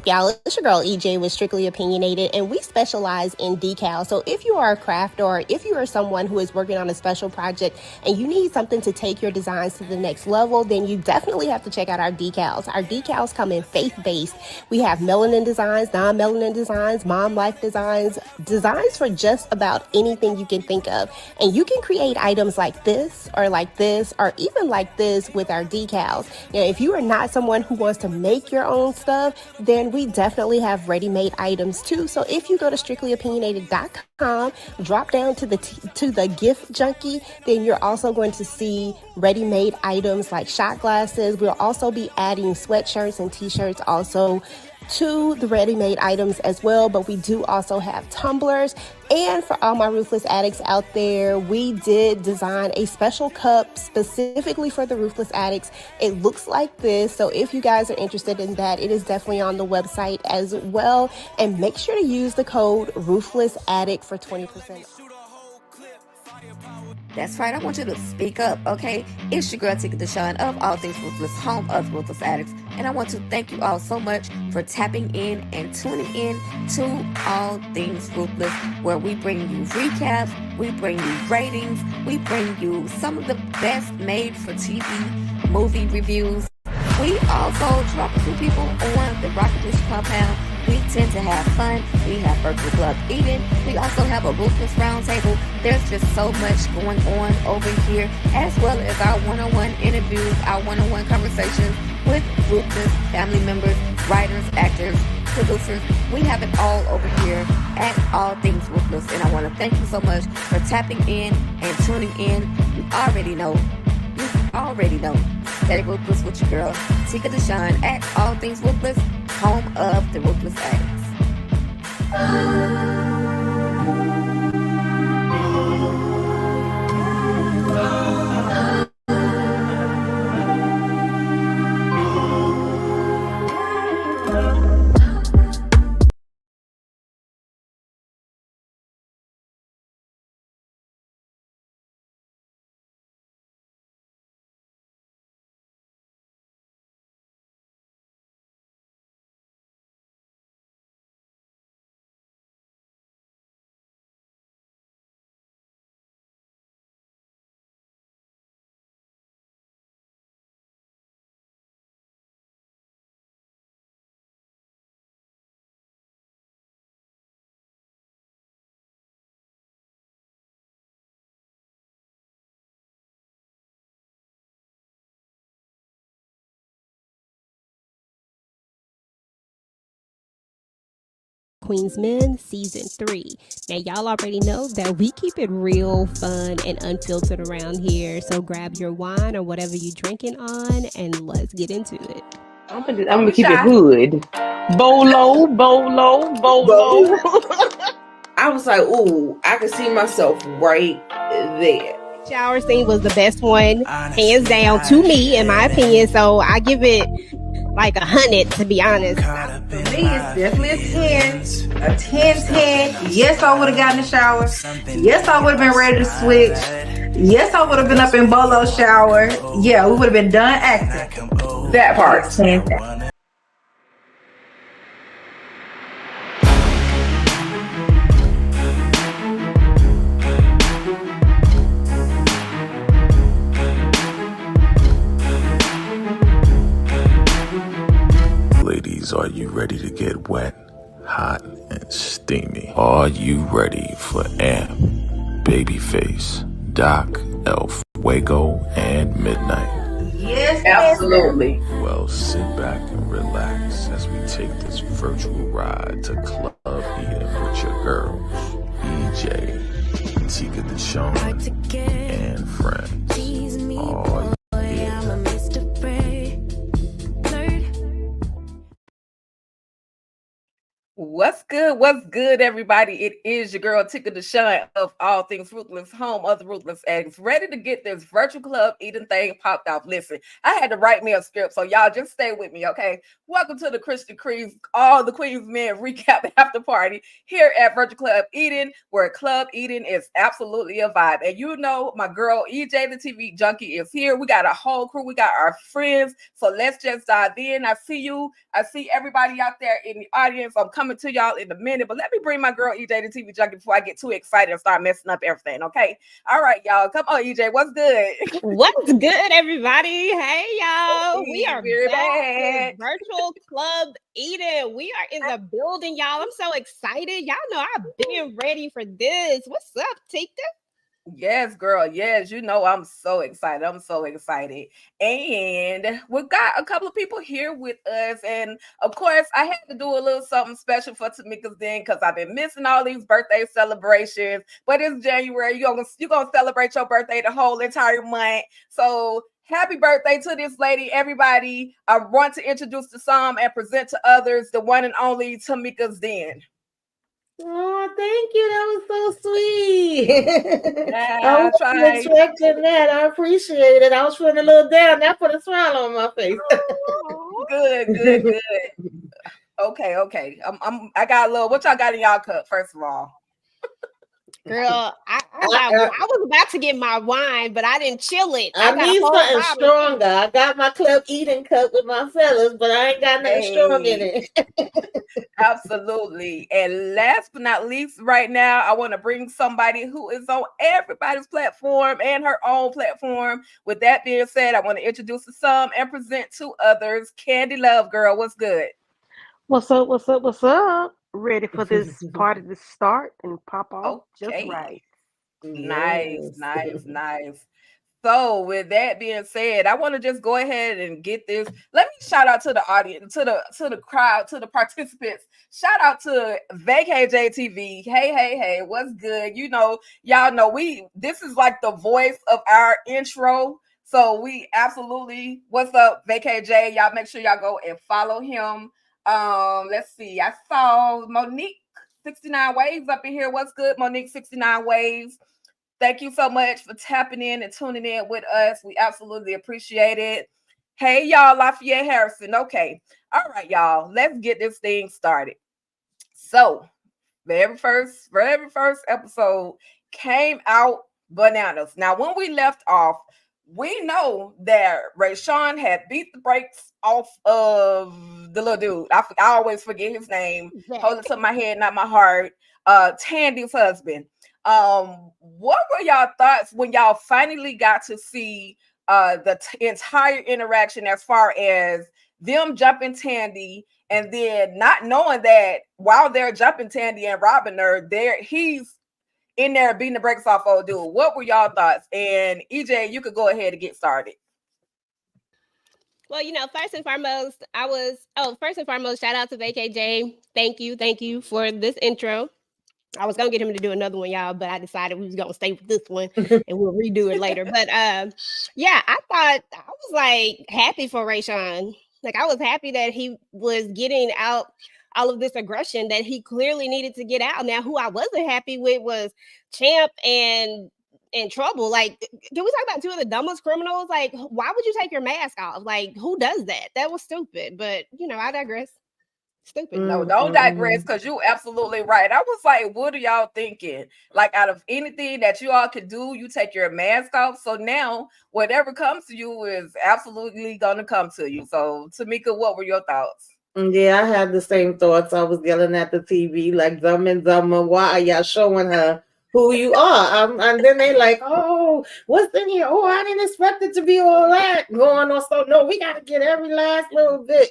Y'all, it's your girl EJ with Strictly Opinionated, and we specialize in decals. So if you are a crafter, or if you are someone who is working on a special project and you need something to take your designs to the next level, then you definitely have to check out our decals. Our decals come in faith-based. We have melanin designs, non-melanin designs, mom life designs, designs for just about anything you can think of. And you can create items like this, or even like this with our decals. You know, if you are not someone who wants to make your own stuff, then we definitely have ready-made items too. So if you go to strictlyopinionated.com, drop down to the gift junkie, then you're also going to see ready-made items like shot glasses. We'll also be adding sweatshirts and t-shirts also to the ready-made items as well, but we do also have tumblers. And for all my ruthless addicts out there, we did design a special cup specifically for the ruthless addicts. It looks like this, so if you guys are interested in that, it is definitely on the website as well. And make sure to use the code ruthlessaddict for 20%. That's right, I want you to speak up, okay? It's your girl, Tika Deshawn of All Things Ruthless, home of Ruthless Addicts. And I want to thank you all so much for tapping in and tuning in to All Things Ruthless, where we bring you recaps, we bring you ratings, we bring you some of the best made for TV movie reviews. We also drop a few people on the Rocket Dish compound. We tend to have fun. We have virtual club eating. We also have a ruthless roundtable. There's just so much going on over here, as well as our one-on-one interviews, our one-on-one conversations with ruthless family members, writers, actors, producers. We have it all over here at All Things Ruthless, and I want to thank you so much for tapping in and tuning in. You already know that Ruthless with your girl, Tika Deshawn at All Things Ruthless, home of the Ruthless Addicts. Allthequeensmen Season 3. Now, y'all already know that we keep it real fun and unfiltered around here. So grab your wine or whatever you're drinking on, and let's get into it. I'm gonna keep it hood. Bolo. I was like, ooh, I could see myself right there. Shower scene was the best one, hands down, to me, in my opinion. So I give it like 100, to be honest. For me, it's definitely a 10. A 10. Yes, I would have gotten a shower. Yes, I would have been ready to switch. Yes, I would have been up in Bolo's shower. Yeah, we would have been done acting. That part, 10. Ladies, are you ready to get wet, hot, and steamy? Are you ready for Amp, Babyface, Doc, Elf, Wago, and Midnight? Yes, Absolutely. Well, sit back and relax as we take this virtual ride to Club Eden with your girls, EJ, Tika Deshawn, and friends. Oh, yeah. What's good? What's good, everybody? It is your girl Tika Deshaun of All Things Ruthless, home of the Ruthless Addicts, ready to get this virtual club eating thing popped off. Listen, I had to write me a script, so y'all just stay with me, okay? Welcome to the Christian Creeds, all the Queens men recap after party here at Virtual Club Eating, where club eating is absolutely a vibe. And you know, my girl EJ, the TV junkie, is here. We got a whole crew, we got our friends, so let's just dive in. I see you. I see everybody out there in the audience. I'm coming to y'all in a minute, but let me bring my girl EJ, the TV junkie, before I get too excited and start messing up everything. Okay. All right, y'all. Come on, EJ. What's good? What's good, everybody? Hey, y'all. We are We're back back. with Virtual Club Eden. We are in the building, y'all. I'm so excited. Y'all know I've been ready for this. What's up, Tika? Yes, girl. Yes, you know I'm so excited. I'm so excited. And we've got a couple of people here with us. And of course, I had to do a little something special for Tamika's Den because I've been missing all these birthday celebrations. But it's January. You're gonna celebrate your birthday the whole entire month. So happy birthday to this lady, everybody. I want to introduce to some and present to others the one and only Tamika's Den. Oh, thank you. That was so sweet. Yeah, I wasn't expecting that. I appreciate it. I was feeling a little down. That put a smile on my face. Good. Okay. I got a little. What y'all got in y'all cup? First of all, girl, I was about to get my wine, but I didn't chill it. I need something stronger. I got my club eating cup with my fellas, but I ain't got nothing strong in it. Absolutely. And last but not least, right now, I want to bring somebody who is on everybody's platform and her own platform. With that being said, I want to introduce to some and present to others. Candy Love, girl, what's good? What's up? Ready for this party to start and pop off just Okay. right. Nice. So with that being said, I want to just go ahead and get this. Let me shout out to the audience, to the crowd, to the participants. Shout out to VKJ TV. Hey, what's good? You know, y'all know this is like the voice of our intro. So we absolutely, what's up, VKJ? Y'all make sure y'all go and follow him. Let's see. I saw Monique 69 Waves up in here. What's good, Monique 69 Waves? Thank you so much for tapping in and tuning in with us. We absolutely appreciate it. Hey, y'all, Lafayette Harrison. Okay. All right, y'all. Let's get this thing started. So, very first episode came out bananas. Now, when we left off, we know that Rayshawn had beat the brakes off of the little dude. I always forget his name. Hold it to my head, not my heart. Tandy's husband. What were y'all thoughts when y'all finally got to see the entire interaction as far as them jumping Tandy and then not knowing that while they're jumping Tandy and robbing her, he's in there beating the brakes off old dude? What were y'all thoughts? And EJ, you could go ahead and get started. Well, first and foremost, shout out to VKJ. Thank you for this intro. I was gonna get him to do another one, y'all, but I decided we was gonna stay with this one and we'll redo it later. But yeah, I was like happy for Rayshawn. Like I was happy that he was getting out all of this aggression that he clearly needed to get out. Now, who I wasn't happy with was Champ and Trouble. Like, can we talk about two of the dumbest criminals? Like, why would you take your mask off? Like, who does that? That was stupid. But I digress. Stupid. No, don't digress, because you're absolutely right. I was like, what are y'all thinking? Like, out of anything that you all could do, you take your mask off. So now whatever comes to you is absolutely gonna come to you. So Tamika, what were your thoughts? Yeah, I had the same thoughts. I was yelling at the TV like, dumb and dumber, why are y'all showing her who you are? And then they like, oh, what's in here? Oh, I didn't expect it to be all that going on. So no, we got to get every last little bit.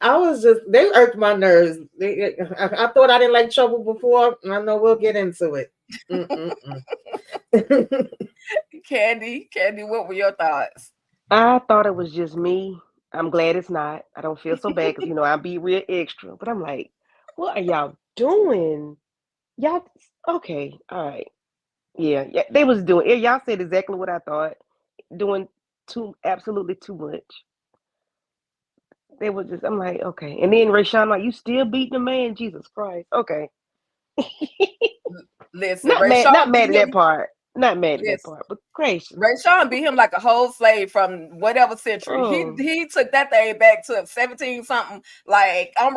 They irked my nerves. I thought I didn't like Trouble before. I know we'll get into it. Candy, what were your thoughts? I thought it was just me. I'm glad it's not. I don't feel so bad because, I'll be real extra. But I'm like, what are y'all doing? Y'all, okay, all right. Yeah, they was doing it. Y'all said exactly what I thought. Doing absolutely too much. They was just, I'm like, okay. And then Rayshawn, like, you still beating the man, Jesus Christ. Okay. Listen, Not mad, Rayshawn not mad beat at that him. part. Not mad at that Listen, part, but gracious. Rayshawn beat him like a whole slave from whatever century. Oh, He took that thing back to 17 something. Like, I'm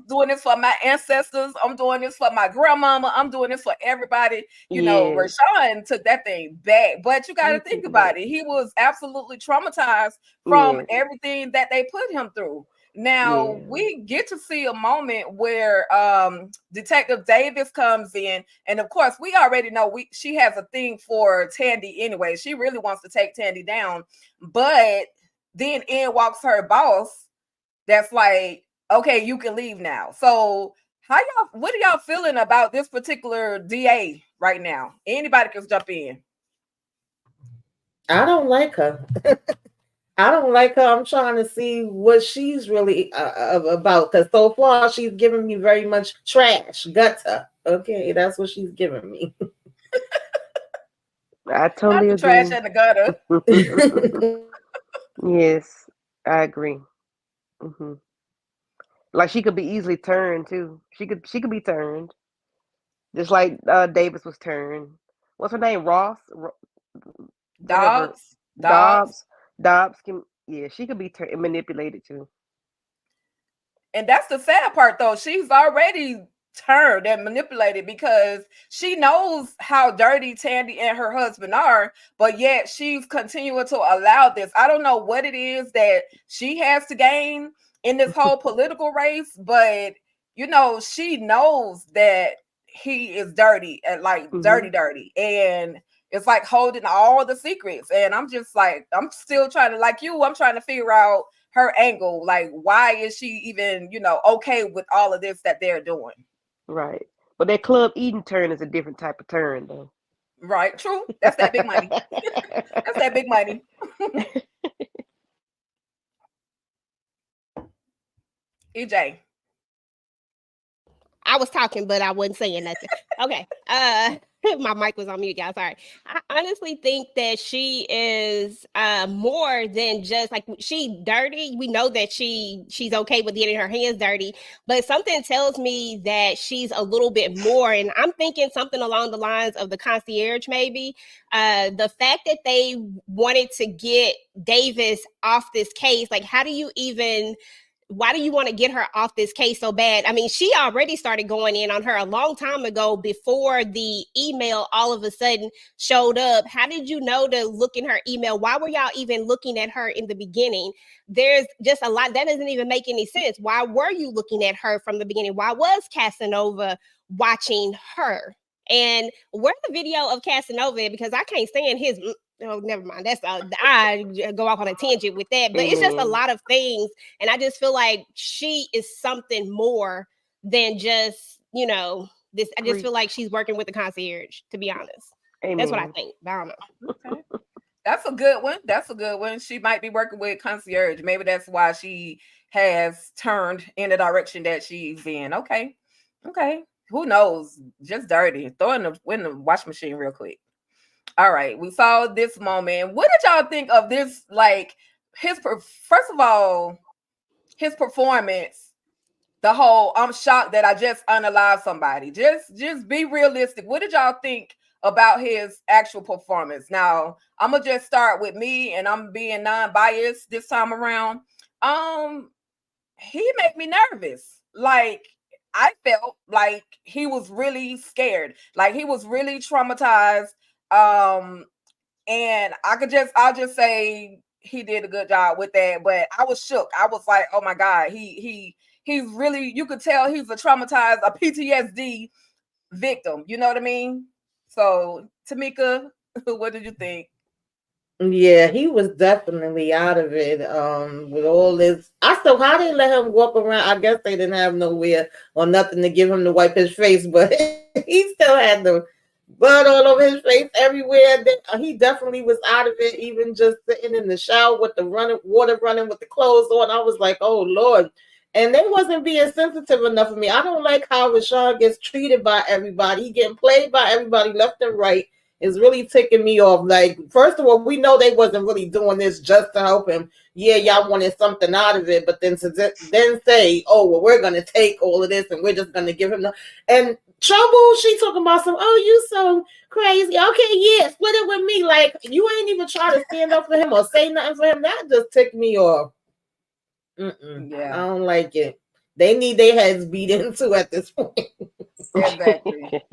doing this for my ancestors. I'm doing this for my grandmama. I'm doing this for everybody. You know, yes. Rayshawn took that thing back. But you got He to took think it back. about it. He was absolutely traumatized from Yes. everything that they put him through. Now Yeah. we get to see a moment where Detective Davis comes in, and of course we already know she has a thing for Tandy anyway. She really wants to take Tandy down, but then in walks her boss. That's like, okay, you can leave now. So what are y'all feeling about this particular DA right now? Anybody can jump in. I don't like her. I don't like her. I'm trying to see what she's really about, because so far she's giving me very much trash, gutter. Okay, that's what she's giving me. I Not totally the trash agree. and the gutter. Yes, I agree. Hmm. Like she could be easily turned too. She could be turned, just like Davis was turned. What's her name? Whatever. Dobbs. Dobbs can. Yeah, she could be manipulated too. And that's the sad part, though. She's already turned and manipulated because she knows how dirty Tandy and her husband are, but yet she's continuing to allow this. I don't know what it is that she has to gain in this whole political race, but you know, she knows that he is dirty and like dirty, and it's like holding all the secrets. And I'm just like, I'm still trying to, like you, I'm trying to figure out her angle. Like, why is she even, okay with all of this that they're doing? Right. But that Club Eden turn is a different type of turn, though. Right. True. That's that big money. That's that big money. EJ. I was talking, but I wasn't saying nothing. Okay. My mic was on mute, y'all. Sorry. I honestly think that she is more than just like she dirty. We know that she's okay with getting her hands dirty, but something tells me that she's a little bit more. And I'm thinking something along the lines of the concierge, maybe. The fact that they wanted to get Davis off this case, like, how do you even? Why do you want to get her off this case so bad? I mean, she already started going in on her a long time ago before the email all of a sudden showed up. How did you know to look in her email? Why were y'all even looking at her in the beginning? There's just a lot that doesn't even make any sense. Why were you looking at her from the beginning? Why was Casanova watching her? And where's the video of Casanova? Because I can't stand his. Oh, never mind. That's I go off on a tangent with that, but it's just a lot of things, and I just feel like she is something more than just this. I just feel like she's working with the concierge. To be honest, that's what I think. I don't know. Okay. That's a good one. That's a good one. She might be working with concierge. Maybe that's why she has turned in the direction that she's in. Okay. Who knows? Just dirty. Throw in the wash machine real quick. All right, we saw this moment. What did y'all think of this? Like first of all, his performance. The whole I'm shocked that I just unalived somebody. Just be realistic. What did y'all think about his actual performance? Now I'm gonna just start with me, and I'm being non-biased this time around. He made me nervous. Like, I felt like he was really scared. Like, he was really traumatized. And I'll just say he did a good job with that, but I was shook. I was like, oh my God, he's really, you could tell he's a PTSD victim. You know what I mean? So, Tamika, what did you think? Yeah, he was definitely out of it. With all this, how they let him walk around. I guess they didn't have nowhere or nothing to give him to wipe his face, but he still had the blood all over his face everywhere. He definitely was out of it. Even just sitting in the shower with the water running with the clothes on, I was like, oh Lord. And they wasn't being sensitive enough for me. I don't like how Rashawn gets treated by everybody. He getting played by everybody left and right. is really ticking me off. Like, first of all, we know they wasn't really doing this just to help him. Yeah, y'all wanted something out of it, but then then say, oh, well, we're gonna take all of this and we're just gonna give him and Trouble. She talking about some. Oh, you so crazy. Okay, yeah, split it with me. Like, you ain't even try to stand up for him or say nothing for him. That just ticked me off. Yeah, I don't like it. They need their heads beat into at this point. Exactly.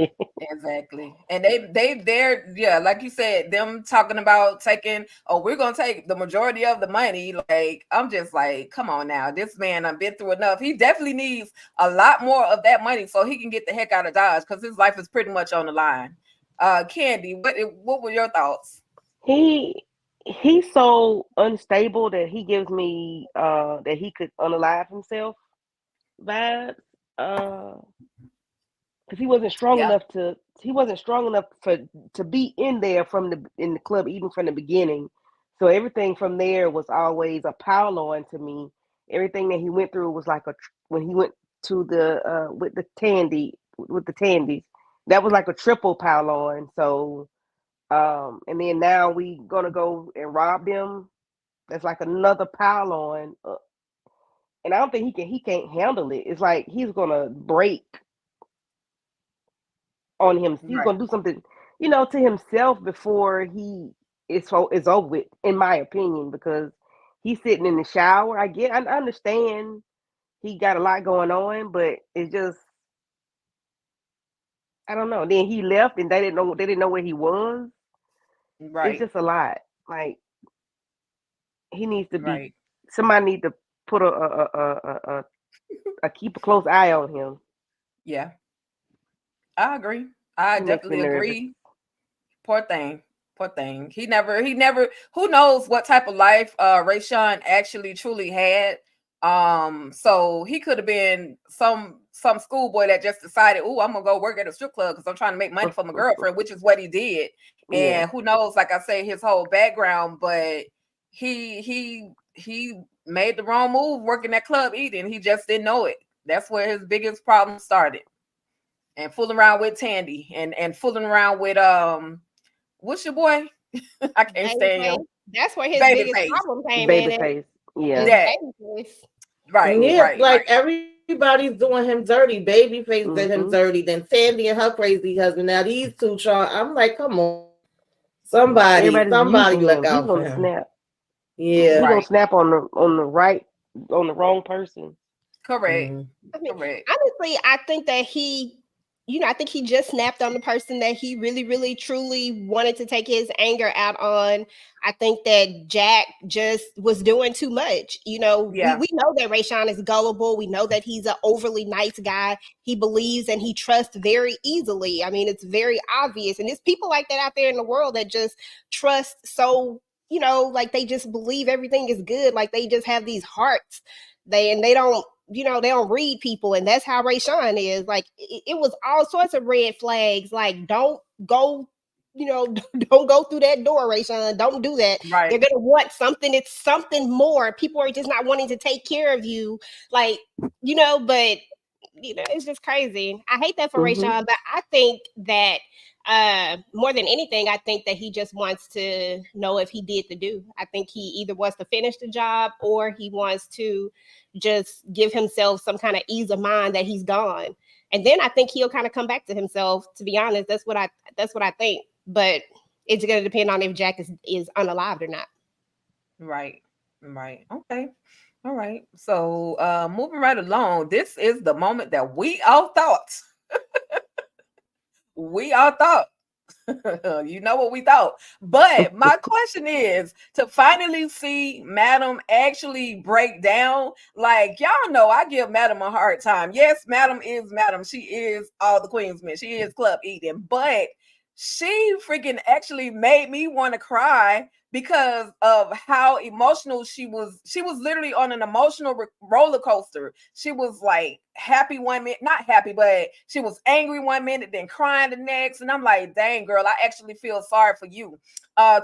And they're yeah, like you said, them talking about taking, oh, we're gonna take the majority of the money. Like, I'm just like, come on now, this man I've been through enough. He definitely needs a lot more of that money so he can get the heck out of Dodge, because his life is pretty much on the line. Candy, what were your thoughts? He's so unstable that he gives me that he could unalive himself vibes. Because he wasn't strong Yeah, enough to be in there in the club even from the beginning. So everything from there was always a pile on to me. Everything that he went through was like when he went to the with the Tandies, that was like a triple pile on. So and then now we gonna go and rob them. That's like another pile on. And I don't think he can't handle it. It's like he's gonna break on him. He's right. gonna do something, to himself before is over with, in my opinion, because he's sitting in the shower. I understand he got a lot going on, but it's just, I don't know. Then he left and they didn't know where he was. It's Right, just a lot. Like, he needs to be right. somebody need to put keep a close eye on him. Yeah, I agree. I He makes me definitely nervous. agree. Poor thing. Poor thing. He never who knows what type of life Rayshawn actually truly had. So he could have been some schoolboy that just decided, oh, I'm gonna go work at a strip club because I'm trying to make money for my girlfriend, which is what he did. Yeah. And who knows, like I say, his whole background, but he made the wrong move working that club eating. He just didn't know it. That's where his biggest problem started. And fooling around with Tandy and fooling around with what's your boy? I can't stand him. Babyface. That's where his biggest Babyface. problem came in at. Babyface. Yeah. Is That Babyface. right, Yeah. Yeah, right, like right. everybody's doing him dirty. Babyface did him Mhm. dirty. Then Sandy and her crazy husband. Now these two, I'm like, come on, somebody Everybody's using look him. He's out for gonna him. snap. He Yeah. gonna Right. snap on the wrong person. Correct. Mm. I mean, Correct. honestly, I think that I think he just snapped on the person that he really, really, truly wanted to take his anger out on. I think that Jack just was doing too much. We, Yeah. we know that Rayshawn is gullible. We know that he's an overly nice guy. He believes and he trusts very easily. I mean, it's very obvious. And there's people like that out there in the world that just trust so, like they just believe everything is good. Like they just have these hearts. They don't they don't read people, and that's how Rayshawn is. Like it was all sorts of red flags. Like don't go, don't go through that door, Rayshawn. Don't do that. Right. They're gonna want something. It's something more. People are just not wanting to take care of you. Like but it's just crazy. I hate that for Mhm. Rayshawn, but I think that more than anything, I think that he just wants to know if he did the do. I think he either wants to finish the job or he wants to just give himself some kind of ease of mind that he's gone. And then I think he'll kind of come back to himself. To be honest, that's what I think. But it's going to depend on if Jack is unalived or not. Right. Right. Okay. All right. So moving right along, this is the moment that we all thought. We all thought. You know what we thought. But my question is to finally see Madam actually break down. Like, y'all know I give Madam a hard time. Yes, Madam is Madam. She is all the Queensmen. She is club eating. But she freaking actually made me want to cry because of how emotional she was. She was literally on an emotional roller coaster. She was like happy one minute, not happy, but she was angry one minute, then crying the next. And I'm like, dang, girl, I actually feel sorry for you.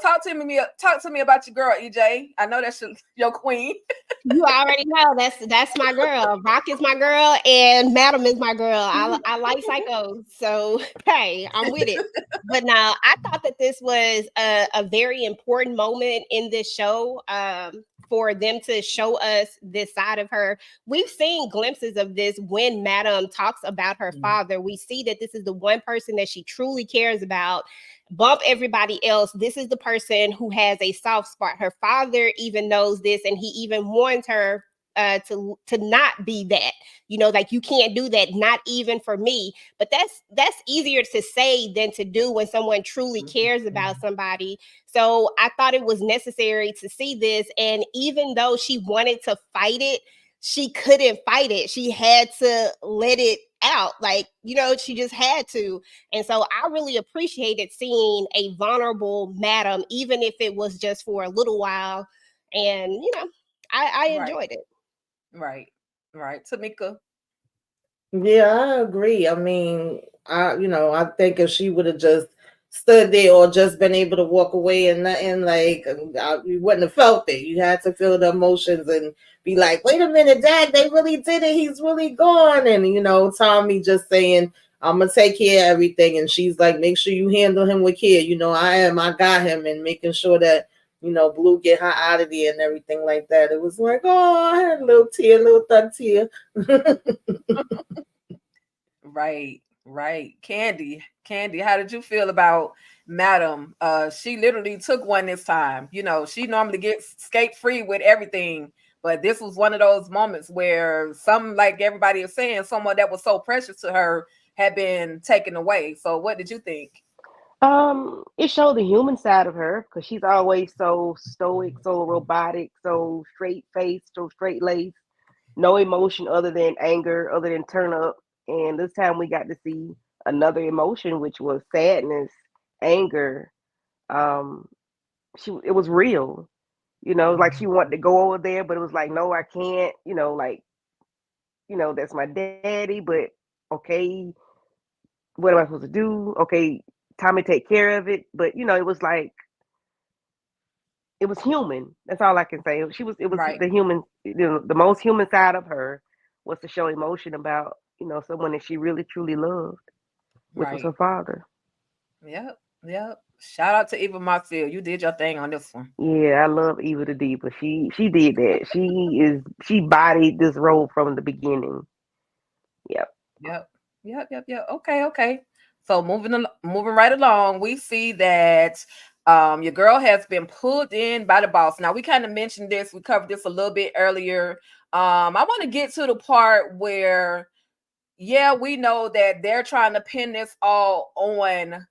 Talk to me about your girl, EJ. I know that's your queen. You already know that's my girl. Rock is my girl, and Madam is my girl. I like Psycho, so hey, I'm with it. But now I thought that this was a very important moment in this show. For them to show us this side of her. We've seen glimpses of this when Madam talks about her father. We see that this is the one person that she truly cares about. Bump everybody else. This is the person who has a soft spot. Her father even knows this, and he even warns her to not be that. You know, like, you can't do that, not even for me. But that's easier to say than to do when someone truly cares about somebody. So I thought it was necessary to see this, and even though she wanted to fight it, she couldn't fight it. She had to let it out. Like, you know, she just had to. And so I really appreciated seeing a vulnerable Madam, even if it was just for a little while. And, you know, I enjoyed it. Right. Tamika. Yeah, I agree. I mean, I think if she would have just stood there or just been able to walk away and nothing, like, you wouldn't have felt it. You had to feel the emotions and be like, wait a minute, Dad, they really did it. He's really gone. And, Tommy just saying, I'm going to take care of everything. And she's like, make sure you handle him with care. I got him, and making sure that, Blue get her out of there and everything like that. It was like, oh, I had a little thug tear. Right. Candy, how did you feel about Madam? She literally took one this time. She normally gets skate free with everything, but this was one of those moments where like everybody is saying, someone that was so precious to her had been taken away. So what did you think? It showed the human side of her, because she's always so stoic, so robotic, so straight faced, so straight laced, no emotion other than anger, other than turn up. And this time we got to see another emotion, which was sadness, anger. Um, it was real, like she wanted to go over there, but it was like, no, I can't. That's my daddy, but okay, what am I supposed to do? Okay, Tommy take care of it. But it was like, it was human. That's all I can say. It was Right. the human, the most human side of her was to show emotion about, someone that she really truly loved, which was Right. her father. Yep. Shout out to Eva Marcel. You did your thing on this one. Yeah, I love Eva the Diva. She did that. She bodied this role from the beginning. Yep. Okay. So moving right along, we see that your girl has been pulled in by the boss. Now, we kind of mentioned this. We covered this a little bit earlier. I want to get to the part where, yeah, we know that they're trying to pin this all on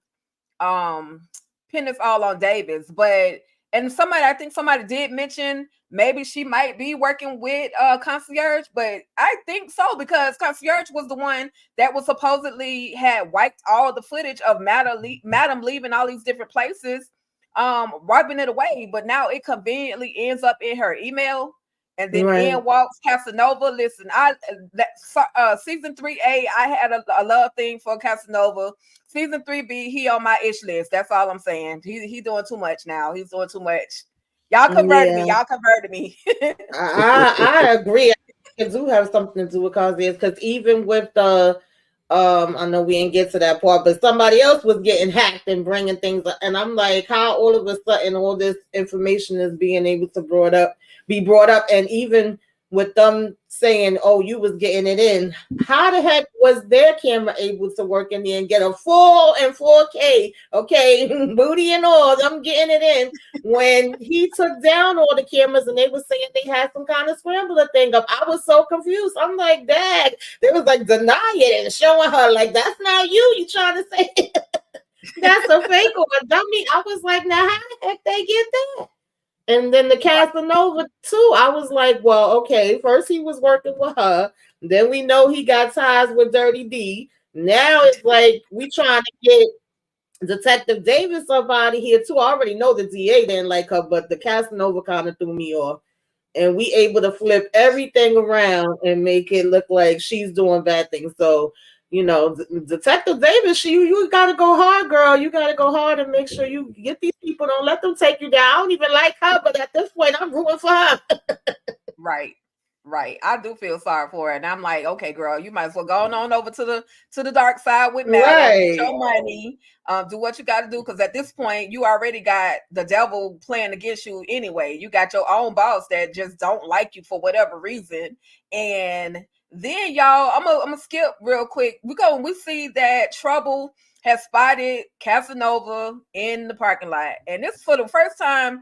Davis, but I think somebody did mention maybe she might be working with Concierge, but I think so, because Concierge was the one that was supposedly had wiped all the footage of Madam leaving all these different places, wiping it away, but now it conveniently ends up in her email. And then in walks Casanova. Listen, season 3A, I had a love thing for Casanova. Season 3B, he on my ish list. That's all I'm saying. He doing too much now. He's doing too much. Y'all converted me. I agree. It do have something to do with Concierge, because even with the I know we didn't get to that part, but somebody else was getting hacked and bringing things up, and I'm like, how all of a sudden all this information is being able to be brought up, and even with them saying, oh, you was getting it in, how the heck was their camera able to work in there and get a full and 4K, okay, booty and all, them getting it in, when he took down all the cameras and they were saying they had some kind of scrambler thing up? I was so confused. I'm like, Dad, they was like denying it and showing her like, that's not you trying to say that's a fake or a dummy. I was like, now how the heck they get that? And then the Casanova too, I was like, well, okay, first he was working with her, then we know he got ties with Dirty D. Now it's like we trying to get Detective Davis up out of here too. I already know the DA didn't like her, but the Casanova kind of threw me off. And we able to flip everything around and make it look like she's doing bad things. So Detective Davis, you gotta go hard, girl. You gotta go hard and make sure you get these people. Don't let them take you down. I don't even like her, but at this point, I'm rooting for her. Right. I do feel sorry for her, and I'm like, okay, girl, you might as well go on over to the dark side with Madam, get your money, do what you got to do, because at this point, you already got the devil playing against you anyway. You got your own boss that just don't like you for whatever reason, and then y'all, I'm gonna skip real quick. We see that Trouble has spotted Casanova in the parking lot, and this for the first time.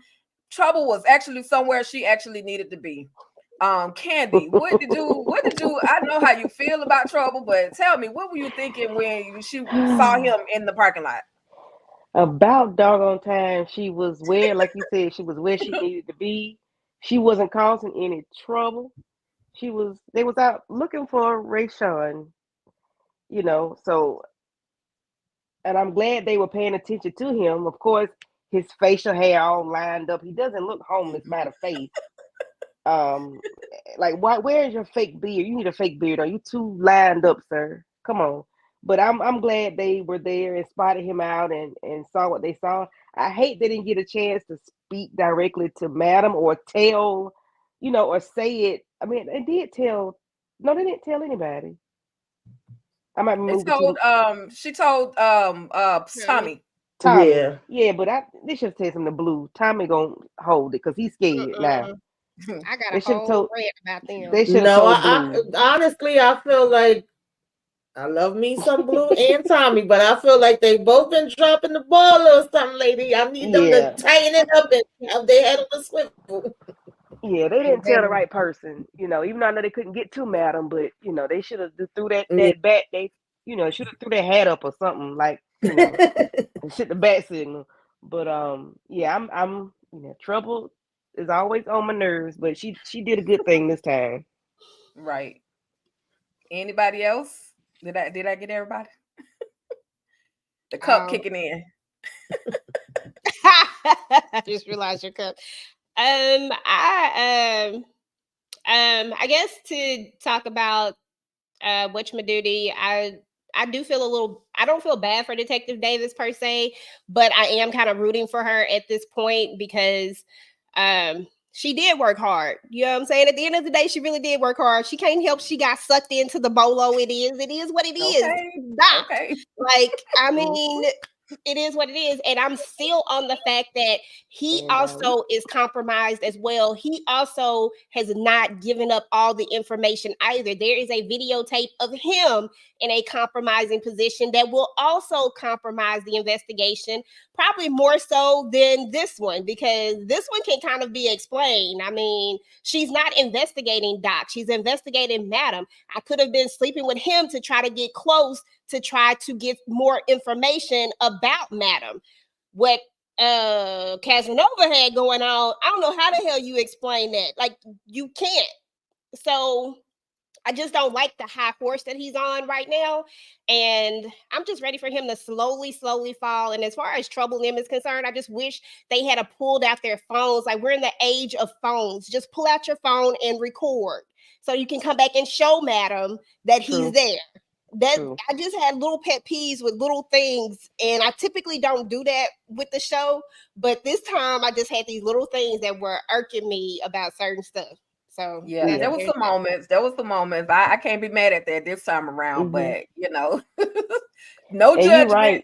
Trouble was actually somewhere she actually needed to be. Candy, what did you I know how you feel about Trouble, but tell me, what were you thinking when she saw him in the parking lot? About doggone time she was where, like you said, she was where she needed to be. She wasn't causing any trouble. They was out looking for Ray Sean, so, and I'm glad they were paying attention to him. Of course, his facial hair all lined up. He doesn't look homeless by the face. Um, like, where is your fake beard? You need a fake beard. Are you too lined up, sir? Come on. But I'm glad they were there and spotted him out and saw what they saw. I hate they didn't get a chance to speak directly to Madam or tell, or say it. I mean, they did tell. No, they didn't tell anybody. I might be moving to She told Tommy. Tommy. Yeah, but they should have taken him to Blue. Tommy gonna hold it because he's scared now. I got They a should have whole told. rant about them. They should have No, told I Blue. honestly, I feel like I love me some Blue and Tommy, but I feel like they both been dropping the ball or something, lady. I need them to Yeah. tighten it up and have their head on the swivel. Yeah, they didn't tell the right person. Even though I know they couldn't get to Madam, but they should have threw that bat. They should have threw their hat up or something like shit the bat signal. But yeah, I'm Trouble is always on my nerves, but she did a good thing this time. Right. Anybody else? Did I get everybody? The cup kicking in. I just realized your cup. I guess to talk about whatchamadoody, I do feel a little. I don't feel bad for Detective Davis per se, but I am kind of rooting for her at this point because she did work hard. You know what I'm saying? At the end of the day, she really did work hard. She can't help she got sucked into the bolo. It is what it is. Stop. Okay. Like, I mean, it is what it is. And I'm still on the fact that he also is compromised as well. He also has not given up all the information either. There is a videotape of him in a compromising position that will also compromise the investigation, probably more so than this one, because this one can kind of be explained. I mean, she's not investigating Doc. She's investigating Madam. I could have been sleeping with him to try to get close to try to get more information about Madam. What Casanova had going on, I don't know how the hell you explain that. Like, you can't. So I just don't like the high horse that he's on right now. And I'm just ready for him to slowly fall. And as far as Trouble them is concerned, I just wish they had pulled out their phones. Like, we're in the age of phones. Just pull out your phone and record so you can come back and show Madam that he's there. I just had little pet peeves with little things, and I typically don't do that with the show, but this time I just had these little things that were irking me about certain stuff. So yeah, there was some moments. I can't be mad at that this time around, but no judgment. You're right.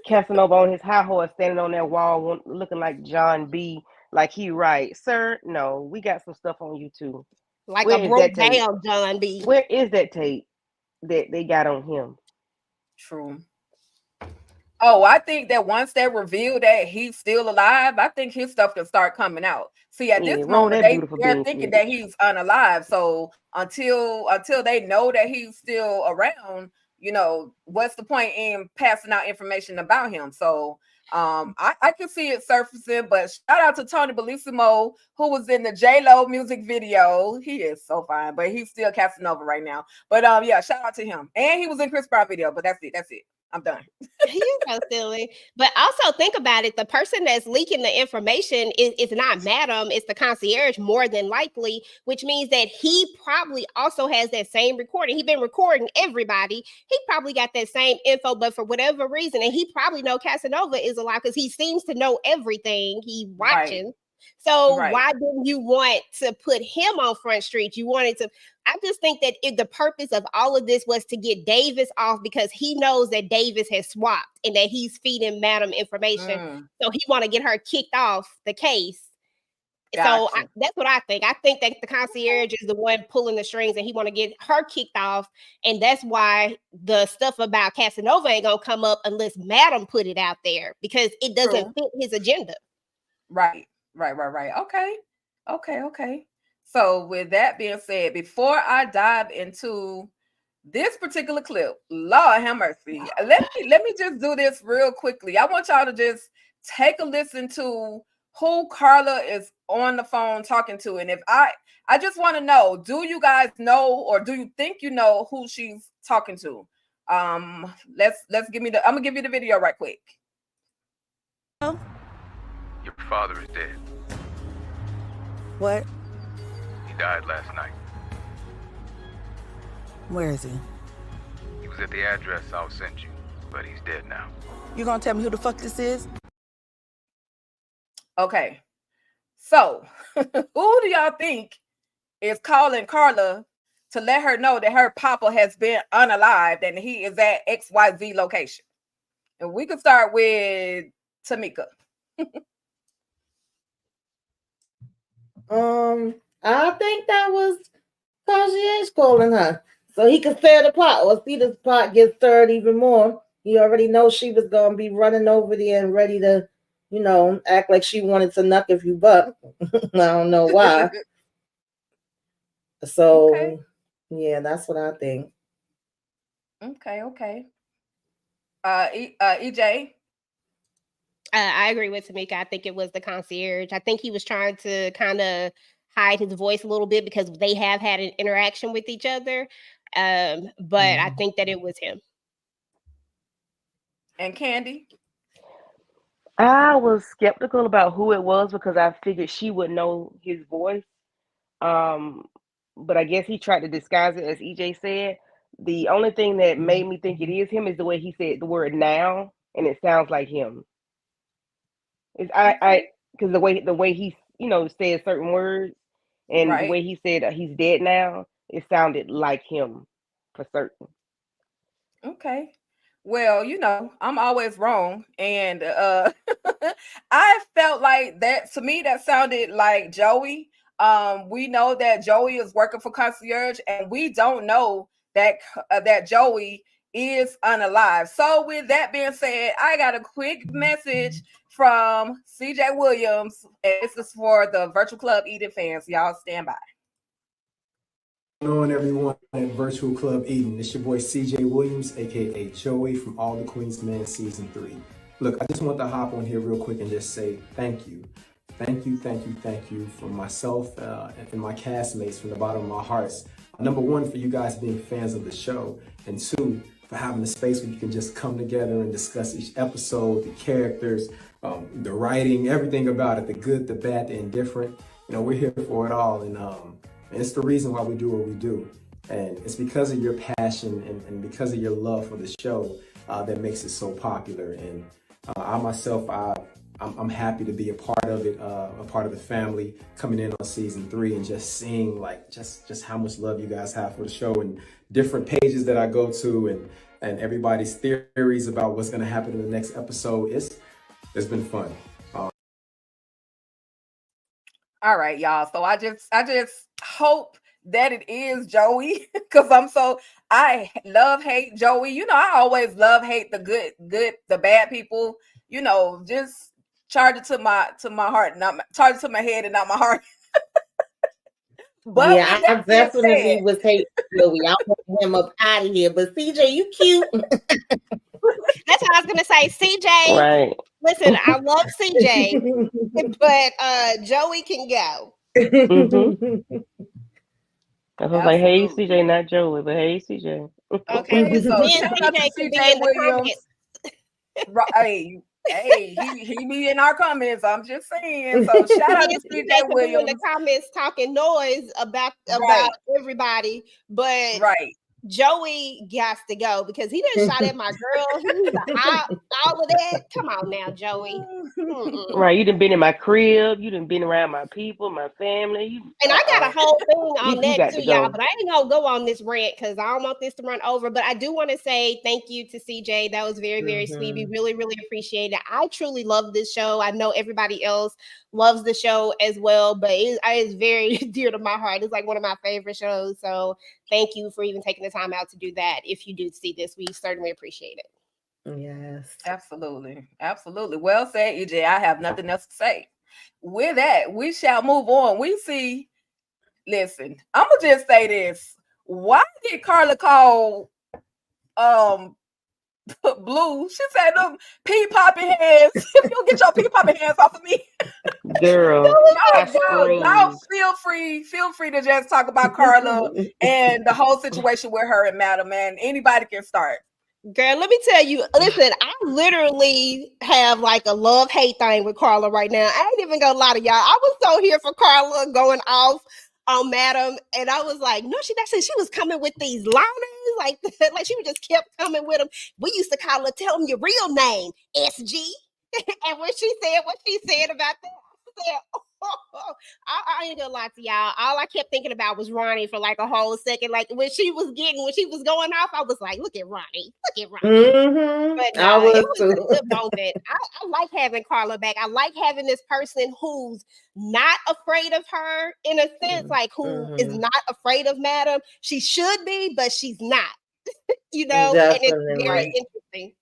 Casanova on his high horse, standing on that wall, looking like John B. Like he right, sir. No, we got some stuff on you too. Like a broke down John B. Where is that tape that they got on him? True. Oh, I think that once they reveal that he's still alive, I think his stuff can start coming out. See, at this moment, they're thinking that he's unalive. So until they know that he's still around, what's the point in passing out information about him? So I can see it surfacing, but shout out to Tony Bellissimo, who was in the J-Lo music video. He is so fine, but he's still Casanova right now. But yeah, shout out to him. And he was in Chris Brown video, but that's it. I'm done. You so silly. But also think about it. The person that's leaking the information is not Madam, it's the concierge more than likely, which means that he probably also has that same recording. He's been recording everybody. He probably got that same info, but for whatever reason, and he probably know Casanova is alive because he seems to know everything he watching. Right. So Right. why didn't you want to put him on Front Street? You wanted to. I just think that the purpose of all of this was to get Davis off because he knows that Davis has swapped and that he's feeding Madam information. So he want to get her kicked off the case. So that's what I think. I think that the concierge is the one pulling the strings and he want to get her kicked off. And that's why the stuff about Casanova ain't going to come up unless Madam put it out there because it doesn't fit his agenda. Right. Okay. So with that being said, before I dive into this particular clip, Lord have mercy, let me just do this real quickly. I want y'all to just take a listen to who Carla is on the phone talking to. And if I just want to know, do you guys know or do you think you know who she's talking to? Let's give me I'm gonna give you the video right quick. Your father is dead. What? He died last night. Where is he? He was at the address I'll send you, but he's dead now. You gonna tell me who the fuck this is? Okay. So, who do y'all think is calling Carla to let her know that her papa has been unalived and he is at XYZ location? And we can start with Tamika. I think that was concierge calling her so he could stir the pot or see the pot get stirred even more. He already knows she was gonna be running over there and ready to, act like she wanted to knock a few bucks. I don't know why. So, yeah, that's what I think. Okay. EJ. I agree with Tamika. I think it was the concierge. I think he was trying to kind of hide his voice a little bit because they have had an interaction with each other. But I think that it was him. And Candy? I was skeptical about who it was because I figured she would know his voice. But I guess he tried to disguise it, as EJ said. The only thing that made me think it is him is the way he said the word now, and it sounds like him. Because the way he said certain words and the way he said he's dead now, it sounded like him for certain. Okay. Well, I'm always wrong. And I felt like that, to me, that sounded like Joey. We know that Joey is working for concierge, and we don't know that Joey is unalive. So with that being said, I got a quick message from CJ Williams. This is for the Virtual Club Eden fans. Y'all stand by. Hello on everyone at Virtual Club Eden. It's your boy CJ Williams, aka Joey from Allthequeensmen Season 3. Look, I just want to hop on here real quick and just say thank you. Thank you from myself and my castmates from the bottom of my hearts. Number one, for you guys being fans of the show, and two, for having a space where you can just come together and discuss each episode, the characters, the writing, everything about it, the good, the bad, the indifferent. We're here for it all, and it's the reason why we do what we do. And it's because of your passion and because of your love for the show that makes it so popular. And I myself, I'm happy to be a part of it, a part of the family, coming in on season 3 and just seeing just how much love you guys have for the show and different pages that I go to and everybody's theories about what's going to happen in the next episode. It's been fun. All right, y'all. So I just hope that it is Joey, because I love hate Joey. I always love hate the bad people. Just charge it to my heart, charge it to my head and not my heart. But yeah, I definitely was hate Joey. I want him up out of here. But CJ, you cute. That's what I was gonna say. CJ, right. Listen, I love CJ, but Joey can go. Mm-hmm. I was like, hey, CJ, not Joey, but hey, CJ. Okay, So me and shout out to CJ can be CJ in the Williams. comments. Hey, he be in our comments. I'm just saying. So shout out Me to and CJ CJ can be in the Williams. comments talking noise about Right. everybody, but Right. Joey got to go because he done shot at my girl. He's all of that. Come on now, Joey. Mm-mm. Right, you done been in my crib. You done been around my people, my family. And I got a whole thing on You that got too, to y'all. go. But I ain't gonna go on this rant because I don't want this to run over. But I do want to say thank you to CJ. That was very, very sweet. We really, really appreciate it. I truly love this show. I know everybody else loves the show as well, but it's very dear to my heart. It's like one of my favorite shows. So thank you for even taking the time out to do that. If you do see this, we certainly appreciate it. Yes. Absolutely. Absolutely. Well said, EJ. I have nothing else to say. With that, we shall move on. We see, listen, I'm gonna just say this. Why did Carla call Blue? She said them pea popping hands. If you get your pea popping hands off of me. Girl, y'all feel free to just talk about Carla and the whole situation with her and Madam, and anybody can start. Girl, let me tell you, listen, I literally have like a love-hate thing with Carla right now. I ain't even gonna lie to y'all. I was so here for Carla going off on Madam, and I was like, no, she was coming with these loners, like she just kept coming with them. We used to call her, tell them your real name, SG. And when she said what she said about that, I said, I ain't gonna lie to y'all. All I kept thinking about was Ronnie for like a whole second. Like when she was going off, I was like, look at Ronnie. Mm-hmm. But I was it was too. a good moment. I like having Carla back. I like having this person who's not afraid of her in a sense, like who is not afraid of Madam. She should be, but she's not. You know, Definitely. and it's very interesting.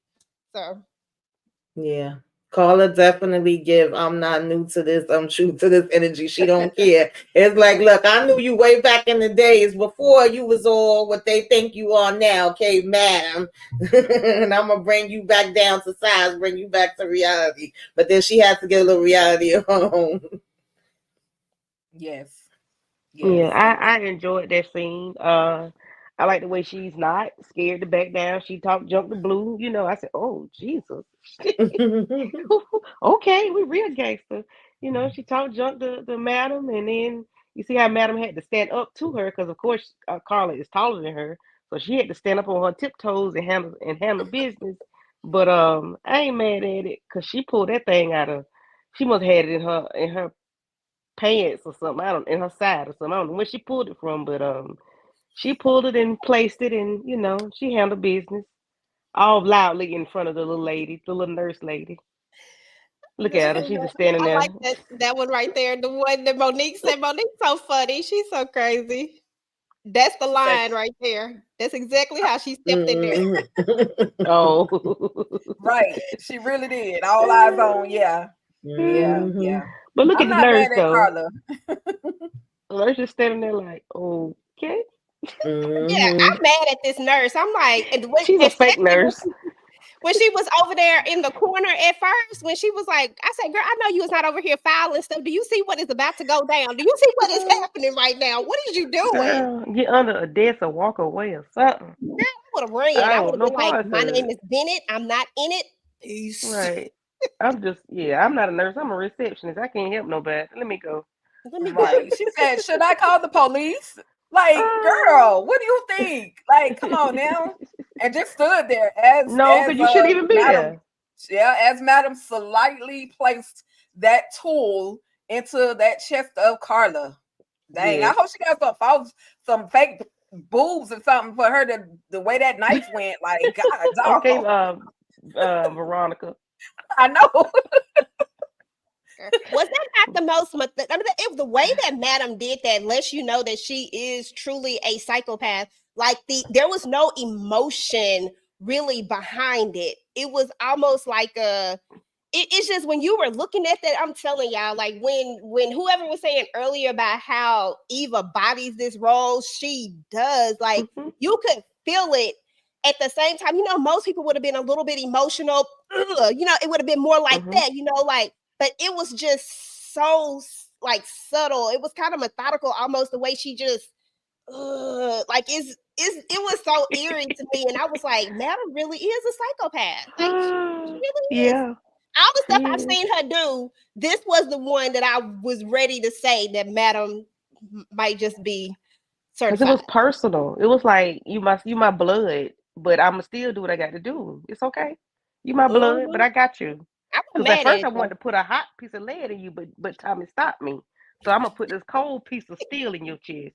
So yeah. Carla definitely give I'm not new to this, I'm true to this energy. She don't care. It's like, look, I knew you way back in the days before you was all what they think you are now, okay, Madam. And I'm gonna bring you back down to size, bring you back to reality. But then she has to get a little reality at home. Yes. Yeah, I enjoyed that scene. I like the way she's not scared to back down. She talked junk to Blue. You know, I said, oh, Jesus. Okay, we real gangster. You know, she talked junk to Madam, and then you see how Madam had to stand up to her because, of course, Carla is taller than her, so she had to stand up on her tiptoes and handle business. But I ain't mad at it because she pulled that thing out of. She must have had it in her pants or something. I don't in her side or something. I don't know where she pulled it from, but she pulled it and placed it, and you know she handled business all loudly in front of the little lady, the little nurse lady. Look at her. She's just standing I there. like that one right there. The one that Monique said. Monique's so funny. She's so crazy. That's the line right there. That's exactly how she stepped in there. Oh, right. She really did. All eyes on. Yeah. But look I'm at the not nurse mad at though. Carla. The nurse just standing there like, okay. Yeah, I'm mad at this nurse. I'm like, She's a fake nurse. When she was over there in the corner at first, when she was like, I said, girl, I know you was not over here filing stuff. Do you see what is about to go down? Do you see what is happening right now? What is you doing? Girl, get under a desk or walk away or something. Girl, I would have ran. I would have been like, my name is Bennett. I'm not in it. Peace. Right. I'm not a nurse. I'm a receptionist. I can't help nobody. Let me go. Right. She said, should I call the police? Like, girl, what do you think? Like, come on now. And just stood there because you shouldn't even be there. Yeah, as Madam slightly placed that tool into that chest of Carla. Dang, I hope she got some fake boobs or something for her to the way that knife went. Like, God, okay, Veronica. I know. Was that not the most? If the way that Madam did that lets you know that she is truly a psychopath. Like there was no emotion really behind it. It was almost like it's just when you were looking at that, I'm telling y'all, like when whoever was saying earlier about how Eva bodies this role, she does. Like you could feel it at the same time. You know, most people would have been a little bit emotional. You know, it would have been more like that. You know, like. But it was just so like subtle. It was kind of methodical, almost the way she just like it was so eerie to me, and I was like, Madam really is a psychopath. Like she really is. Yeah. All the stuff I've seen her do, this was the one that I was ready to say that Madam might just be certified. Because it was personal. It was like you my blood, but I'ma still do what I got to do. It's okay. You my blood, but I got you. Because at first I wanted to put a hot piece of lead in you, but Tommy stopped me. So I'm gonna put this cold piece of steel in your chest.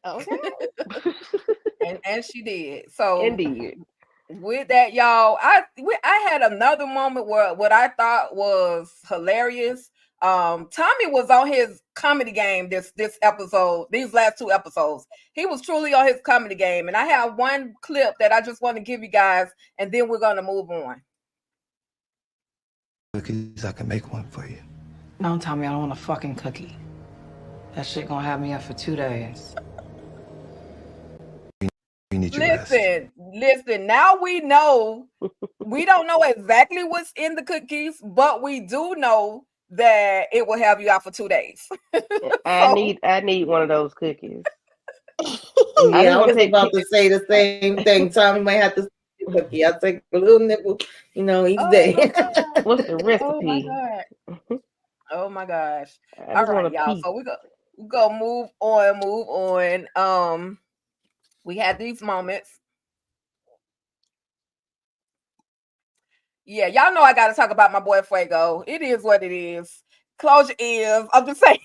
Okay. and she did. So indeed. With that, y'all, I had another moment where what I thought was hilarious. Tommy was on his comedy game this episode, these last 2 episodes. He was truly on his comedy game, and I have one clip that I just want to give you guys, and then we're gonna move on. Cookies, I can make one for you. No, Tommy, I don't want a fucking cookie. That shit gonna have me up for 2 days. Listen, now we know. We don't know exactly what's in the cookies, but we do know that it will have you out for 2 days. I need one of those cookies. Yeah, I was about to say the same thing. Tommy might have to say cookie. I'll take a little nibble, each day. What's the recipe? Oh my gosh. All right, y'all. So we're gonna move on. We had these moments. Yeah, y'all know I got to talk about my boy Fuego. It is what it is. Close your ears. I'm just saying.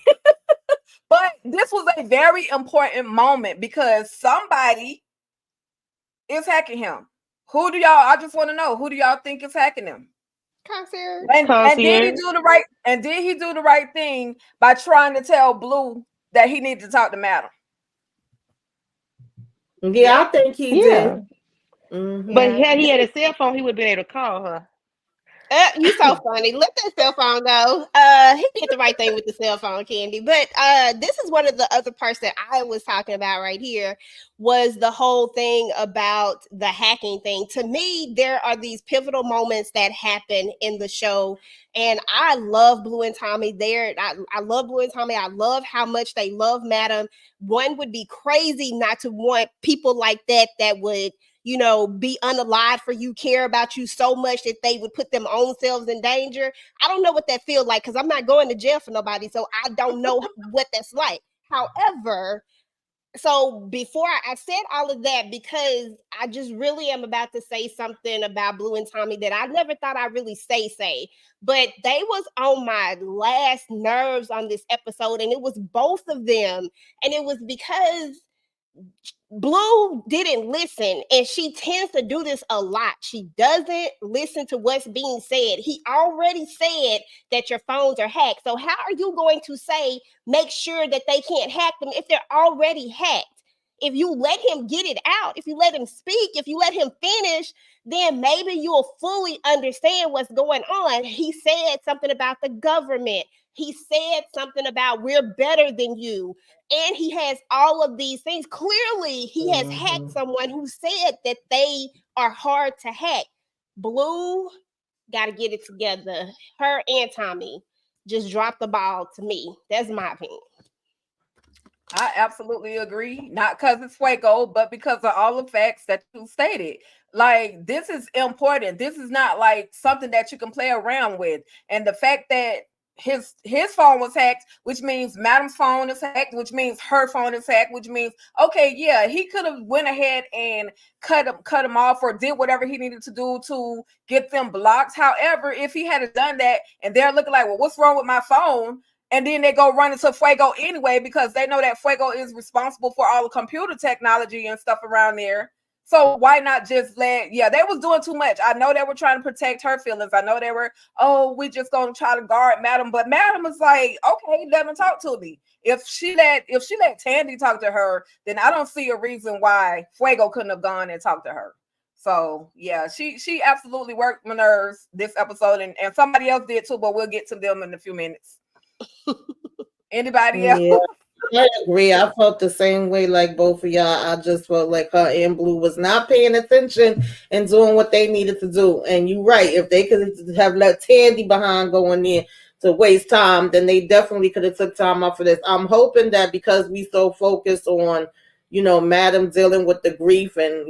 But this was a very important moment because somebody is hacking him. I just want to know, who do y'all think is hacking him? Concierge. And did he do the right thing by trying to tell Blue that he needed to talk to Madam? Yeah, I think he did. Mm-hmm. But had he had a cell phone, he would have been able to call her. You so funny. Let that cell phone go. He did the right thing with the cell phone, Candy. But this is one of the other parts that I was talking about right here, was the whole thing about the hacking thing. To me, there are these pivotal moments that happen in the show, and I love Blue and Tommy there. I love Blue and Tommy. I love how much they love Madam. One would be crazy not to want people like that would, be unalive for you, care about you so much that they would put them own selves in danger. I don't know what that feels like because I'm not going to jail for nobody, so I don't know what that's like. However, so before I said all of that, because I just really am about to say something about Blue and Tommy that I never thought I'd really say, but they was on my last nerves on this episode, and it was both of them, and it was because Blue didn't listen, and she tends to do this a lot. She doesn't listen to what's being said. He already said that your phones are hacked. So how are you going to say, make sure that they can't hack them if they're already hacked? If you let him get it out, if you let him speak, if you let him finish, then maybe you'll fully understand what's going on. He said something about the government. He said something about we're better than you. And he has all of these things. Clearly, he has hacked someone who said that they are hard to hack. Blue got to get it together. Her and Tommy just dropped the ball to me. That's my opinion. I absolutely agree. Not because it's Fuego, but because of all the facts that you stated. Like, this is important. This is not like something that you can play around with. And the fact that his phone was hacked, which means Madam's phone is hacked, which means her phone is hacked, which means, okay, yeah, he could have went ahead and cut him off or did whatever he needed to do to get them blocked. However, if he had done that and they're looking like, well, what's wrong with my phone? And then they go run into Fuego anyway, because they know that Fuego is responsible for all the computer technology and stuff around there. So why not just they was doing too much. I know they were trying to protect her feelings. I know they were, we just gonna try to guard Madam. But Madam is like, okay, let him talk to me. If she let Tandy talk to her, then I don't see a reason why Fuego couldn't have gone and talked to her. So yeah, she absolutely worked my nerves this episode, and somebody else did too, but we'll get to them in a few minutes. Anybody else? Yeah, I agree. I felt the same way like both of y'all. I just felt like her and Blue was not paying attention and doing what they needed to do. And you're right. If they could have let Tandy behind going in to waste time, then they definitely could have took time off for this. I'm hoping that because we so focused on Madam dealing with the grief, and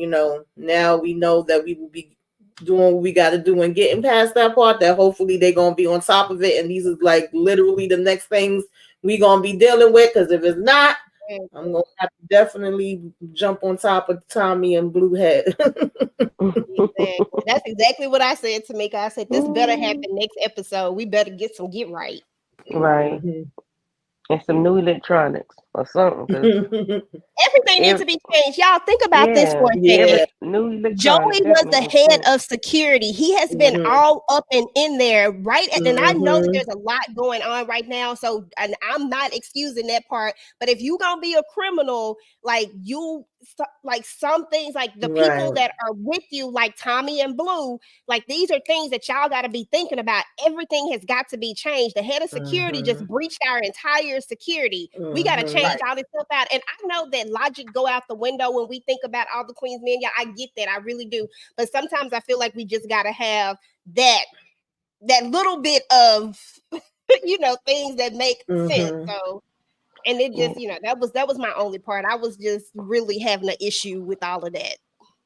now we know that we will be doing what we got to do and getting past that part, that hopefully they're going to be on top of it, and these is like literally the next things we going to be dealing with, because if it's not, I'm going to have to definitely jump on top of Tommy and Bluehead. Exactly. That's exactly what I said to Mika. I said, this better happen next episode. We better get right. Right. And some new electronics or something. Everything needs to be changed. Y'all think about this for a second. Joey was the head of security. He has been all up and in there, right? And I know that there's a lot going on right now. So, and I'm not excusing that part. But if you're gonna be a criminal, like some things, like the people that are with you, like Tommy and Blue, like these are things that y'all got to be thinking about. Everything has got to be changed. The head of security just breached our entire security. We got to change all this stuff out. And I know that logic go out the window when we think about all the Queens men. Yeah, I get that. I really do. But sometimes I feel like we just got to have that little bit of, things that make sense. So, and it just, that was my only part. I was just really having an issue with all of that.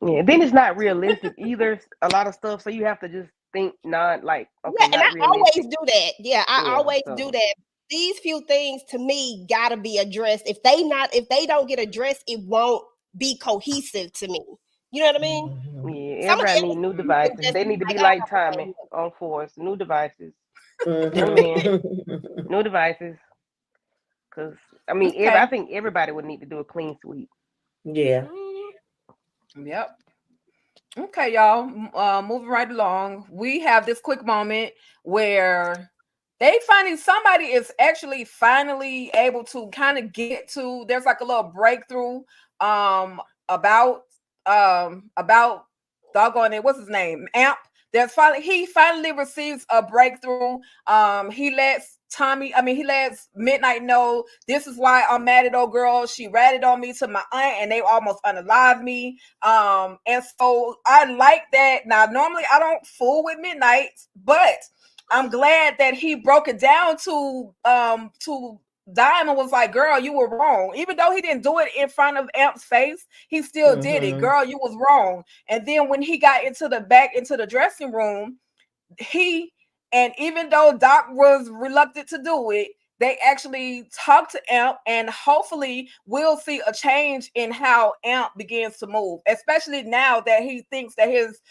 Yeah, then it's not realistic either. A lot of stuff, so you have to just think okay. Yeah, and I always do that. Yeah, I always do that. These few things to me gotta be addressed. If they don't get addressed, it won't be cohesive to me. You know what I mean? Yeah, everybody need new devices. They need to be like Tommy on Force. New devices. New devices. Because I think everybody would need to do a clean sweep. Yeah. Yep. Okay, y'all. Moving right along. We have this quick moment where somebody is actually finally able to kind of get to. There's like a little breakthrough. About doggone it. What's his name? Amp. He finally receives a breakthrough. He lets Midnight know, this is why I'm mad at old girl. She ratted on me to my aunt and they almost unalived me. And so I like that. Now, normally I don't fool with Midnight, but I'm glad that he broke it down to Diamond was like, girl, you were wrong. Even though he didn't do it in front of Amp's face, he still did it. Girl, you was wrong. And then when he got into the dressing room, even though Doc was reluctant to do it, they actually talked to Amp, and hopefully we'll see a change in how Amp begins to move, especially now that he thinks that his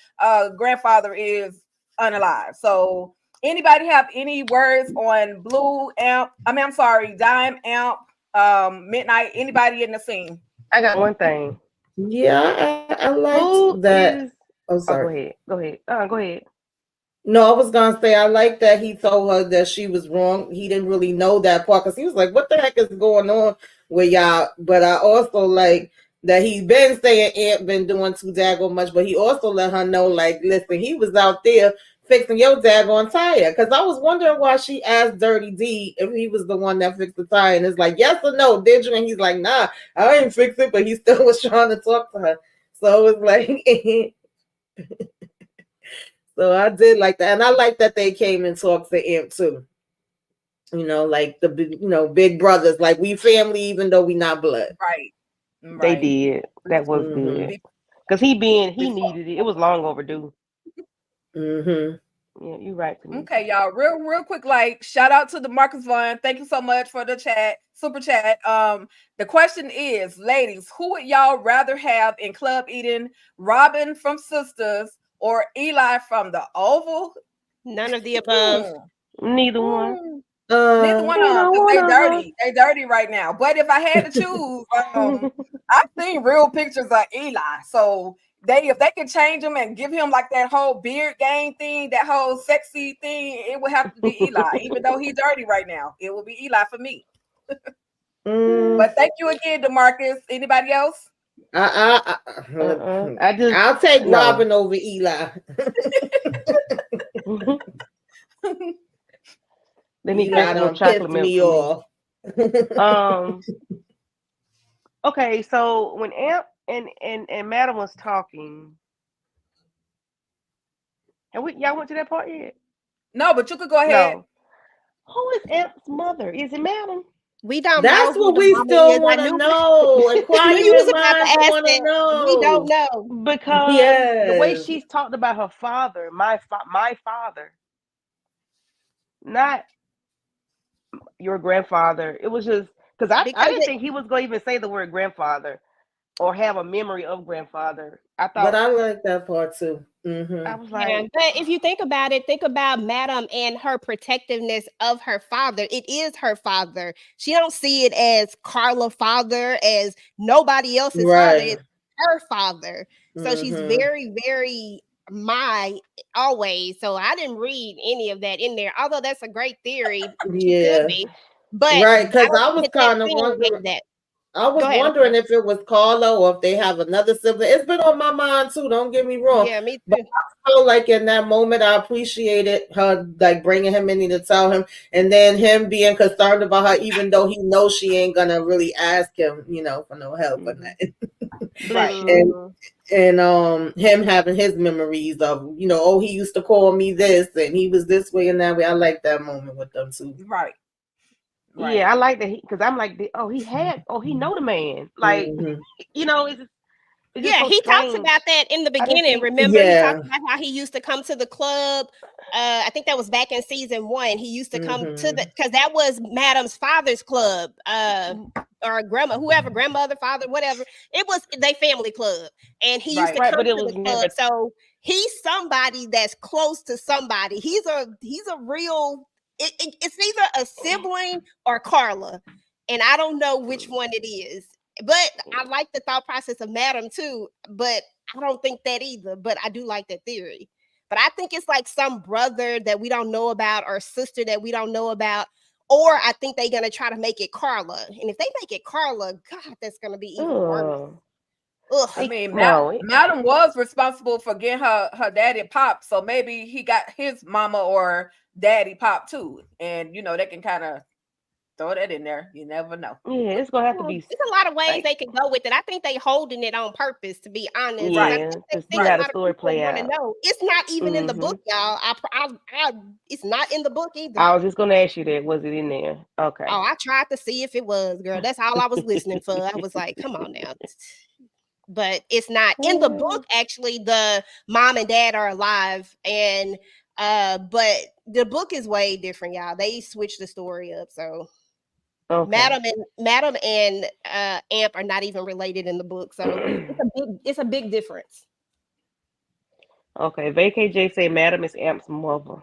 grandfather is unalive. So anybody have any words on Blue, Amp? Dime, Amp, Midnight, anybody in the scene? I got one thing. Yeah, I like that. Sorry. Go ahead. Go ahead. No, I was gonna say I like that he told her that she was wrong. He didn't really know that part because he was like, "What the heck is going on with y'all?" But I also like that he's been saying Aunt been doing too daggone much, but he also let her know, like, listen, he was out there fixing your daggone tire. Because I was wondering why she asked Dirty D if he was the one that fixed the tire, and it's like, yes or no, did you? And he's like, nah, I didn't fix it, but he still was trying to talk to her. So it was like. So I did like that. And I like that they came and talked to Amp too. Like the big brothers, like we family, even though we not blood. Right. They did. That was good. Because he needed it. It was long overdue. Yeah, you're right. Okay, y'all. Real quick, shout out to the Marcus Vaughn. Thank you so much for the super chat. The question is, ladies, who would y'all rather have in Club Eden? Robin from Sisters or Eli from the Oval? None of the above. Neither one. Neither one of them. They dirty. They dirty right now. But if I had to choose, I've seen real pictures of Eli. So if they could change him and give him like that whole beard gang thing, that whole sexy thing, it would have to be Eli. Even though he's dirty right now, it will be Eli for me. But thank you again, DeMarcus. Anybody else? I'll take Robin over Eli. Let me get some chocolate milk. Okay, so when Amp and Madam was talking, and y'all went to that part yet? No, but you could go ahead. No. Who is Amp's mother? Is it Madam? We don't know That's who what the we mama still is. want to know. I knew you Inquiring was about minds to ask want to that. We don't know. know. Because the way Yes. she's talked about her father, my father, not your grandfather. It was just because I Because didn't think he was going to even say the word grandfather or have a memory of grandfather. I But thought, I like that part too. I was yeah, like, but if you think about it, think about Madam and her protectiveness of her father. It is her father. She don't see it as Carla's father, as nobody else's father. Right. It's her father. So she's Mm-hmm. very, very my always. So I didn't read any of that in there. Although that's a great theory. She could Yeah. be. But Right. I Because don't I think was that that kind of scene wondering. gave that. I was Go ahead. I'm sorry. wondering if it was Carla or if they have another sibling. It's been on my mind too. Don't get me wrong. Yeah, me But too. I felt like in that moment, I appreciated her like bringing him in to tell him, and then him being concerned about her, even though he knows she ain't gonna really ask him, for no help or nothing. bless and you. and him having his memories of, oh, he used to call me this, and he was this way and that way. I like that moment with them too. Right. Yeah, I like that because I'm like, he know the man. Like, Mm-hmm. it's just Yeah, so he talks strange. about that in the I didn't beginning. think, Remember, he Yeah. talked about how he used to come to the club. I think that was back in season 1. He used to come to the because that was Madam's father's club, or grandmother, father, whatever. It was their family club, and he used to right, come but it to was the never. club. So he's somebody that's close to somebody. He's a real. It's either a sibling or Carla, and I don't know which one it is. But I like the thought process of Madam too, but I don't think that either. But I do like that theory. But I think it's like some brother that we don't know about or sister that we don't know about. Or I think they're gonna try to make it Carla. And if they make it Carla, God, that's gonna be even worse. Ugh. I mean, No, Madam was responsible for getting her daddy pop, so maybe he got his mama or daddy pop too, and they can kind of throw that in there. You never know. yeah, it's gonna have to be There's a lot of ways like, they can go with it. I think they holding it on purpose, to be honest. Right. yeah, I to see think a how the lot of story people play want to out. know. It's not even in the book, y'all. It's not in the book either. I was just gonna ask you that. Was it in there? Okay. Oh, I tried to see if it was, girl. That's all I was listening for. I was like, come on now. But it's not in the book. Actually, the mom and dad are alive, and but the book is way different, y'all. They switched the story up. So Okay. Madam and Amp are not even related in the book. So it's a big difference. Okay. Vacay J say Madam is Amp's mother.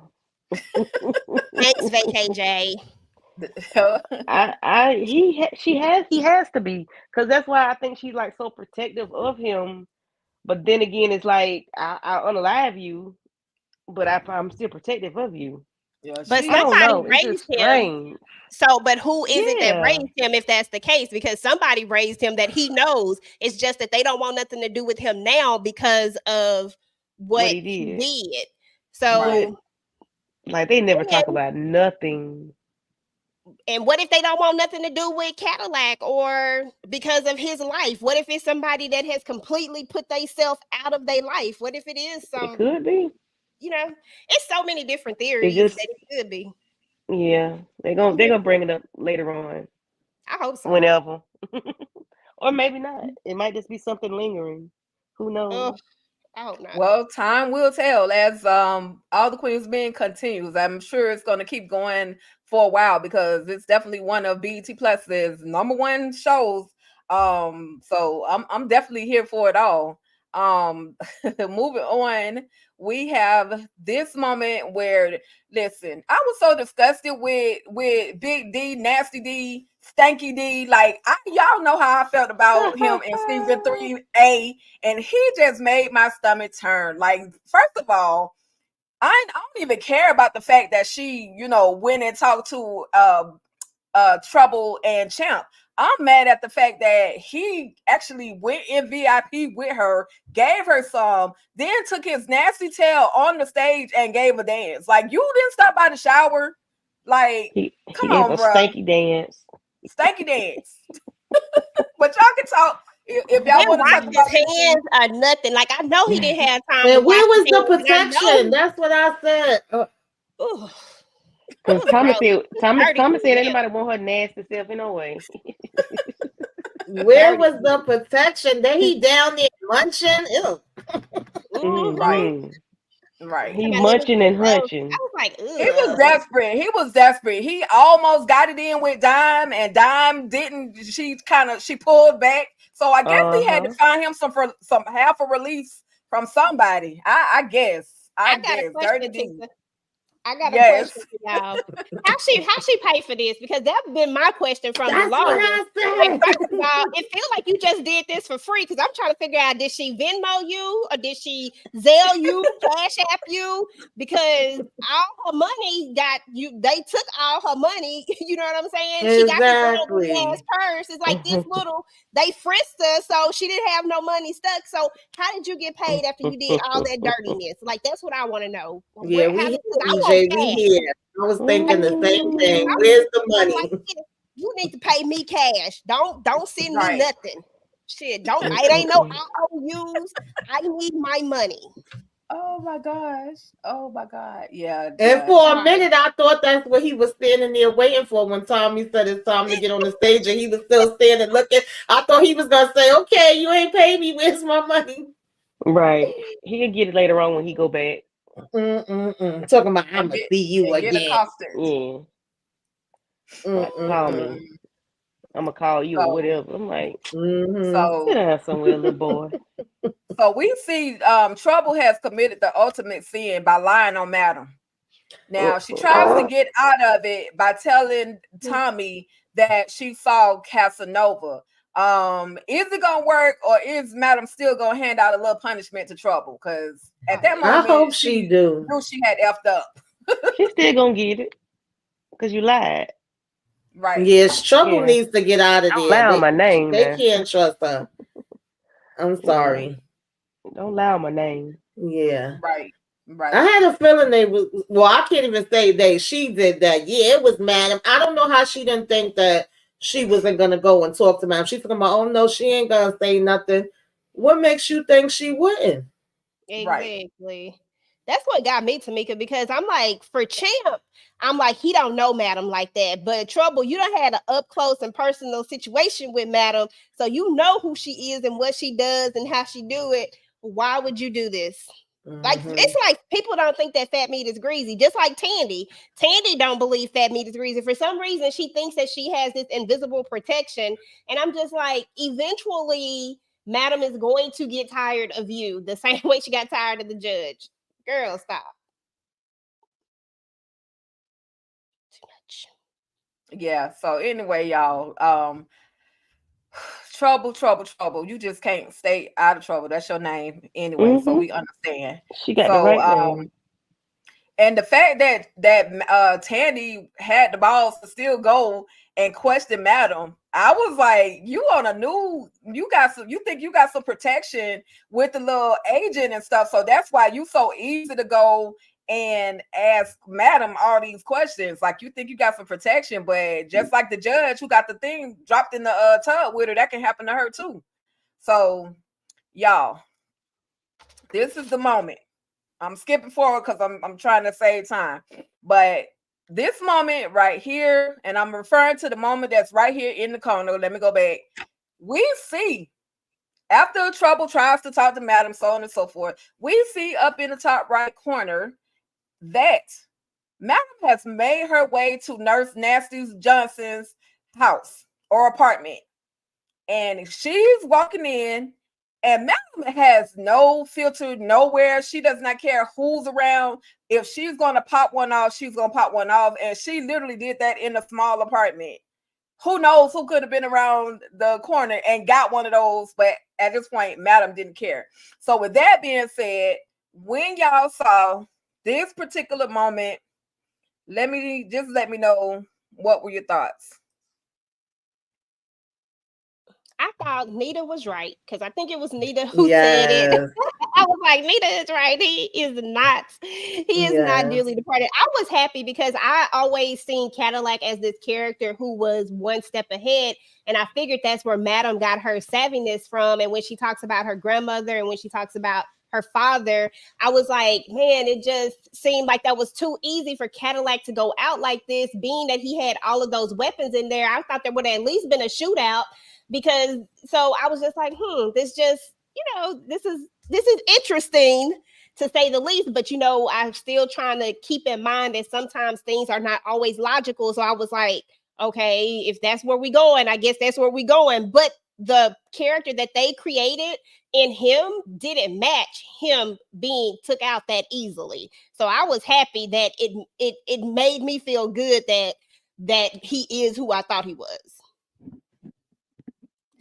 Thanks, Vacay J. He has to be, because that's why I think she's like so protective of him. But then again, it's like I unalive you, but I'm still protective of you. Yeah, But I don't somebody know. It's just raised him. strange. So, but who is it that Yeah. raised him if that's the case? Because somebody raised him that he knows. It's just that they don't want nothing to do with him now because of What what he he did. did. But So, like they never talk and, about nothing. and what if they don't want nothing to do with Cadillac or because of his life? What if it's somebody that has completely put themselves out of their life? What if it is It could be. It's so many different It theories just that it could be. yeah. They're gonna bring it up later on. I hope so. Whenever. Or maybe not. It might just be something lingering. Who knows? I hope not. Well, time will tell as All the Queensmen continues. I'm sure it's going to keep going for a while because it's definitely one of BET Plus's #1 shows. So I'm definitely here for it all. Moving on, we have this moment where, listen, I was so disgusted with Big D, Nasty D, Stanky D. Like y'all know how I felt about him in season 3A, and he just made my stomach turn. Like, first of all, I don't even care about the fact that she, went and talked to Trouble and Champ. I'm mad at the fact that he actually went in VIP with her, gave her some, then took his nasty tail on the stage and gave a dance. Like, you didn't stop by the shower. Like, He come gave on, a bro. stanky dance. Stanky dance. But y'all can talk if y'all want to talk Wash about his hands or nothing. Like, I know he didn't have time to And wash where was his the hands. And I know protection? That's what I said. Because was Thomas gross. said, Dirty. said anybody want her nasty self in no way. Where Dirty. was the protection? That he down there munching? Ew. Right. Mm-hmm. Right. He Let me munching and gross. I hunching. was like, He was ugh. desperate. He was desperate. He almost got it in with Dime, and Dime didn't. She pulled back. So I guess he had to find him some half a release from somebody. I guess. I got a Dirty question, D. Tisa. I got a Yes. question for y'all. How she paid for this? Because that's been my question from the That's what longest. I Like, said. first of all, it feels like you just did this for free. Because I'm trying to figure out, did she Venmo you or did she Zelle you, Cash App you? Because all her money they took all her money. You know what I'm saying? She got this little big ass purse. It's like this little. They frisked her, so she didn't have no money stuck. So how did you get paid after you did all that dirtiness? Like, that's what I want to know. Yeah, How we did, hear, I want EJ. We cash. here. I was thinking the same thing. Where's the money? You need to pay me cash. Don't send me Right. nothing. Shit, it ain't no IOUs. I need my money. Oh my gosh. Oh my God. Yeah. And for a minute, I thought that's what he was standing there waiting for when Tommy said it's time to get on the stage, and he was still standing looking. I thought he was gonna say, "Okay, you ain't paid me. Where's my money?" Right. He'll get it later on when he go back. Talking about, I'm gonna see you get again. accosted. Yeah. Call me. I'm gonna call you or whatever. I'm like, sit down somewhere, little boy. So we see Trouble has committed the ultimate sin by lying on Madam. Now she tries to get out of it by telling Tommy that she saw Casanova. Is it gonna work, or is Madam still gonna hand out a little punishment to Trouble? Because at that moment, I hope she do. Knew she had effed up. She still gonna get it because you lied. Right. Yes, Trouble needs to get out of Don't there. lie on my name. They can't trust her. I'm sorry. Don't lie on my name. Yeah. Right. I had a feeling they was. Well, I can't even say they. She did that. Yeah, it was Madam. I don't know how she didn't think that she wasn't gonna go and talk to Madam. She's talking about, oh no, she ain't gonna say nothing. What makes you think she wouldn't? Exactly. Right. That's what got me, Tamika, because I'm like, for Champ, I'm like, he don't know Madam like that. But Trouble, you done had an up close and personal situation with Madam, so you know who she is and what she does and how she do it. Why would you do this? Like, it's like people don't think that fat meat is greasy, just like Tandy. Tandy don't believe fat meat is greasy. For some reason, she thinks that she has this invisible protection. And I'm just like, eventually, Madam is going to get tired of you the same way she got tired of the judge. Girl, stop. Too much. Yeah. So anyway, y'all, trouble. You just can't stay out of trouble. That's your name anyway. So we understand. She got the right name. And the fact that Tandy had the balls to still go and question Madam, I was like, you think you got some protection with the little agent and stuff. So that's why you so easy to go and ask Madam all these questions. Like, you think you got some protection, but just like the judge who got the thing dropped in the tub with her, that can happen to her too. So y'all, this is the moment. I'm skipping forward because I'm trying to save time. But this moment right here, and I'm referring to the moment that's right here in the corner. Let me go back. We see, after Trouble tries to talk to Madam, so on and so forth, we see up in the top right corner that Madam has made her way to Nurse Nasty Johnson's house or apartment. And she's walking in, and Madam has no filter nowhere. She does not care who's around. If she's going to pop one off, she's going to pop one off. And she literally did that in a small apartment. Who knows who could have been around the corner and got one of those. But at this point, Madam didn't care. So with that being said, when y'all saw this particular moment, let me know, what were your thoughts? I thought Nita was right, because I think it was Nita who said it. I was like, Nita is right. He is not dearly departed. I was happy because I always seen Cadillac as this character who was one step ahead. And I figured that's where Madam got her savviness from. And when she talks about her grandmother and when she talks about her father, I was like, man, it just seemed like that was too easy for Cadillac to go out like this, being that he had all of those weapons in there. I thought there would have at least been a shootout because so I was just like, this just, this is interesting to say the least, but I'm still trying to keep in mind that sometimes things are not always logical. So I was like, okay, if that's where we going, I guess that's where we going. But the character that they created in him didn't match him being took out that easily. So I was happy that it made me feel good that he is who I thought he was.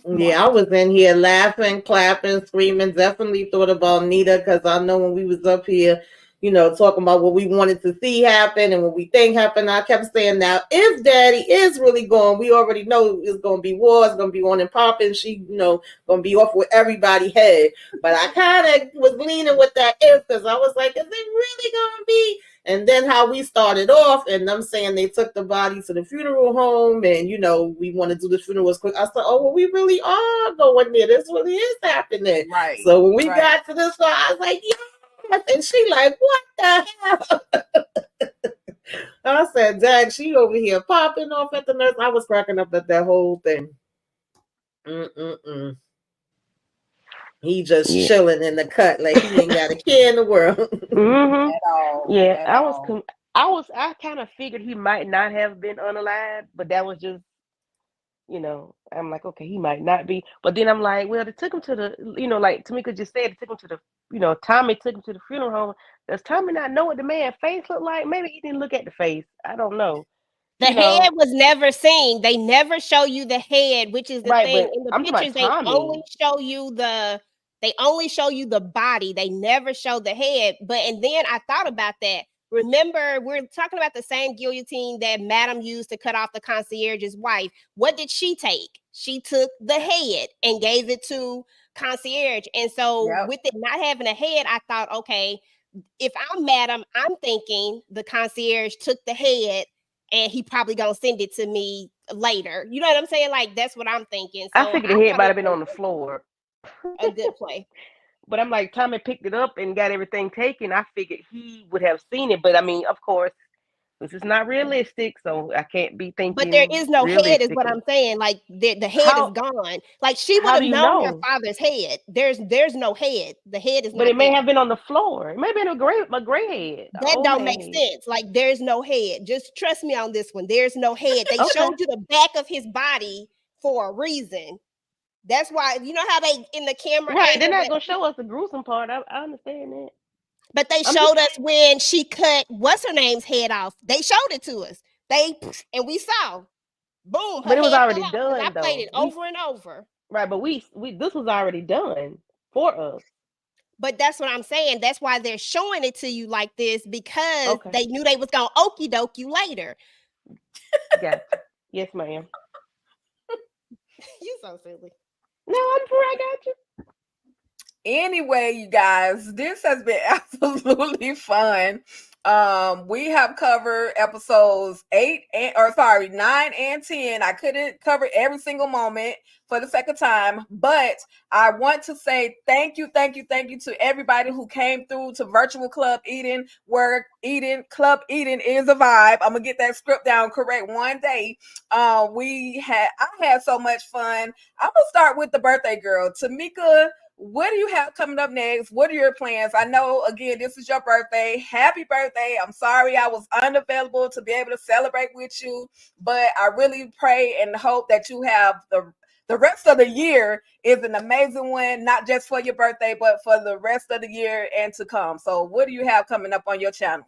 Yeah, I was in here laughing, clapping, screaming. Definitely thought about Nita because I know when we was up here, talking about what we wanted to see happen and what we think happened. I kept saying, now, if Daddy is really gone, we already know it's going to be war. It's going to be on and popping. She, going to be off with everybody's head. But I kind of was leaning with that if because I was like, is it really going to be? And then how we started off and them saying they took the body to the funeral home and, we want to do the funeral as quick. I said, oh, well, we really are going there. This really is happening. Right. So when we got to this one, I was like, yeah. And she like, what the hell? I said, Dad, she over here popping off at the nurse. I was cracking up at that whole thing. He just chilling in the cut like he ain't got a care in the world. Mm-hmm. At all. Yeah, At I kind of figured he might not have been unalive, but that was just, I'm like, okay, he might not be. But then I'm like, well, they took him to the, like Tamika just said, they took him to the, Tommy took him to the funeral home. Does Tommy not know what the man's face looked like? Maybe he didn't look at the face. I don't know. The head was never seen. They never show you the head, which is the thing. In the pictures, they only show you the body. They never show the head. And then I thought about that. Remember, we're talking about the same guillotine that Madam used to cut off the concierge's wife. What did she take? She took the head and gave it to concierge. And so with it not having a head, I thought, okay, if I'm Madam, I'm thinking the concierge took the head and he probably gonna send it to me later. You know what I'm saying? Like, that's what I'm thinking. So I figured the head might have been on the floor. A good play. But I'm like, Tommy picked it up and got everything taken. I figured he would have seen it. But I mean, of course, this is not realistic, so I can't be thinking. But there is no head, is what I'm saying. Like the head is gone. Like she would have known her father's head. There's no head. The head is. But it may have been on the floor. It may have been a gray head. That don't make sense. Like there's no head. Just trust me on this one. There's no head. They showed you the back of his body for a reason. That's why, you know how they in the camera. Right, they're not gonna show us the gruesome part. I understand that. But they showed us when she cut what's her name's head off. They showed it to us. And we saw, boom. But it was already done. I played it over and over. Right, but we this was already done for us. But that's what I'm saying. That's why they're showing it to you like this because they knew they was gonna okie doke you later. Gotcha. Yes, ma'am. You so silly. No, I'm sure I got you. Anyway, you guys, this has been absolutely fun. We have covered episodes 9 and 10. I couldn't cover every single moment for the second time, but I want to say thank you to everybody who came through to Virtual Club Eden, where Club Eden is a vibe. I'm gonna get that script down correct one day. I had so much fun. I'm gonna start with the birthday girl, Tamika. What do you have coming up next? What are your plans? I know, again, this is your birthday. Happy birthday. I'm sorry I was unavailable to be able to celebrate with you, but I really pray and hope that you have the rest of the year is an amazing one, not just for your birthday, but for the rest of the year and to come. So what do you have coming up on your channel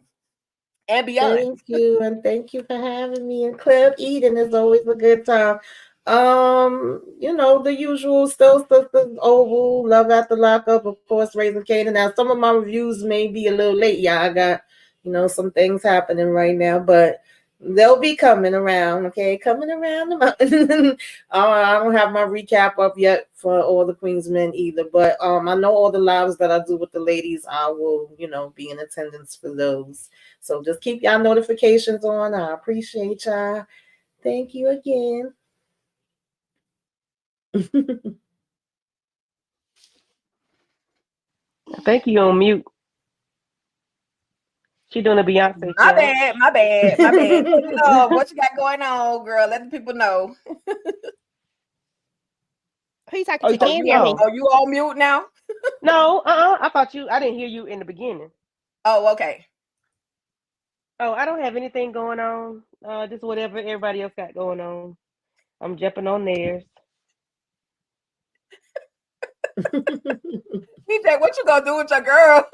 and beyond? Thank you, and thank you for having me. And Club Eden is always a good time. The usual Still Sisters, Oval, Love After Lockup, of course, Raising Canaan. Now, some of my reviews may be a little late. Yeah, I got, some things happening right now, but They'll be coming around, okay? Coming around the mountain. I don't have my recap up yet for all the Queensmen either, but I know all the lives that I do with the ladies, I will, be in attendance for those. So just keep y'all notifications on. I appreciate y'all. Thank you again. I think you on mute. She doing a Beyonce My challenge. bad. What you got going on, girl? Let the people know. Who you talking to, Candy or me? Oh, you on mute now? No, I didn't hear you in the beginning. Oh, okay. Oh, I don't have anything going on. Just whatever everybody else got going on. I'm jumping on theirs. PJ, what you gonna do with your girl?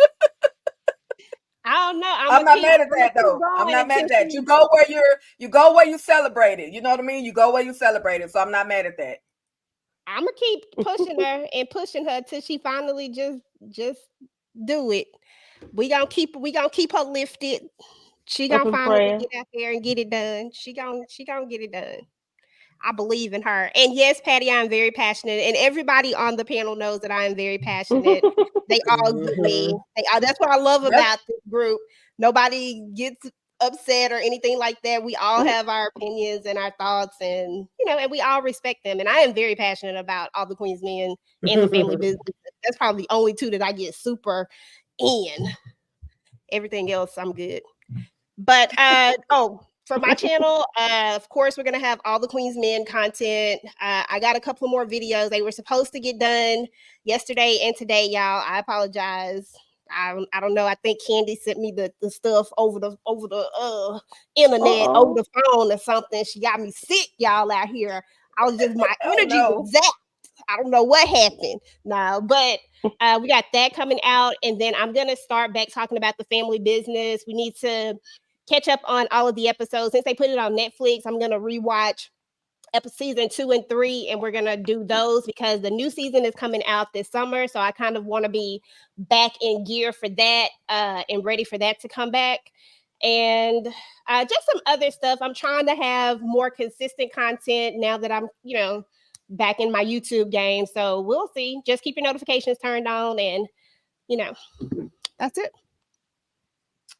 I don't know. I'm not mad at that though. I'm not mad at that. You go where you celebrate it. You know what I mean? You go where you celebrate it. So I'm not mad at that. I'm gonna keep pushing her till she finally just do it. We gonna keep her lifted. She gonna finally get out there and get it done. She gonna get it done. I believe in her. And yes, Patty, I'm very passionate. And everybody on the panel knows that I am very passionate. They all get me. That's what I love about this group. Nobody gets upset or anything like that. We all have our opinions and our thoughts, and and we all respect them. And I am very passionate about all the Queensmen and the family business. That's probably the only two that I get super in. Everything else, I'm good. But for my channel, of course, we're gonna have all the Queensmen content. I got a couple more videos. They were supposed to get done yesterday and today, y'all. I apologize. I don't know. I think Candy sent me the stuff over the internet, over the phone or something. She got me sick, y'all, out here. My energy was zapped. I don't know what happened. No, but we got that coming out, and then I'm gonna start back talking about the family business. We need to catch up on all of the episodes. Since they put it on Netflix, I'm gonna rewatch season 2 and 3, and we're gonna do those because the new season is coming out this summer. So I kind of want to be back in gear for that and ready for that to come back. And just some other stuff. I'm trying to have more consistent content now that I'm, back in my YouTube game. So we'll see. Just keep your notifications turned on, and that's it.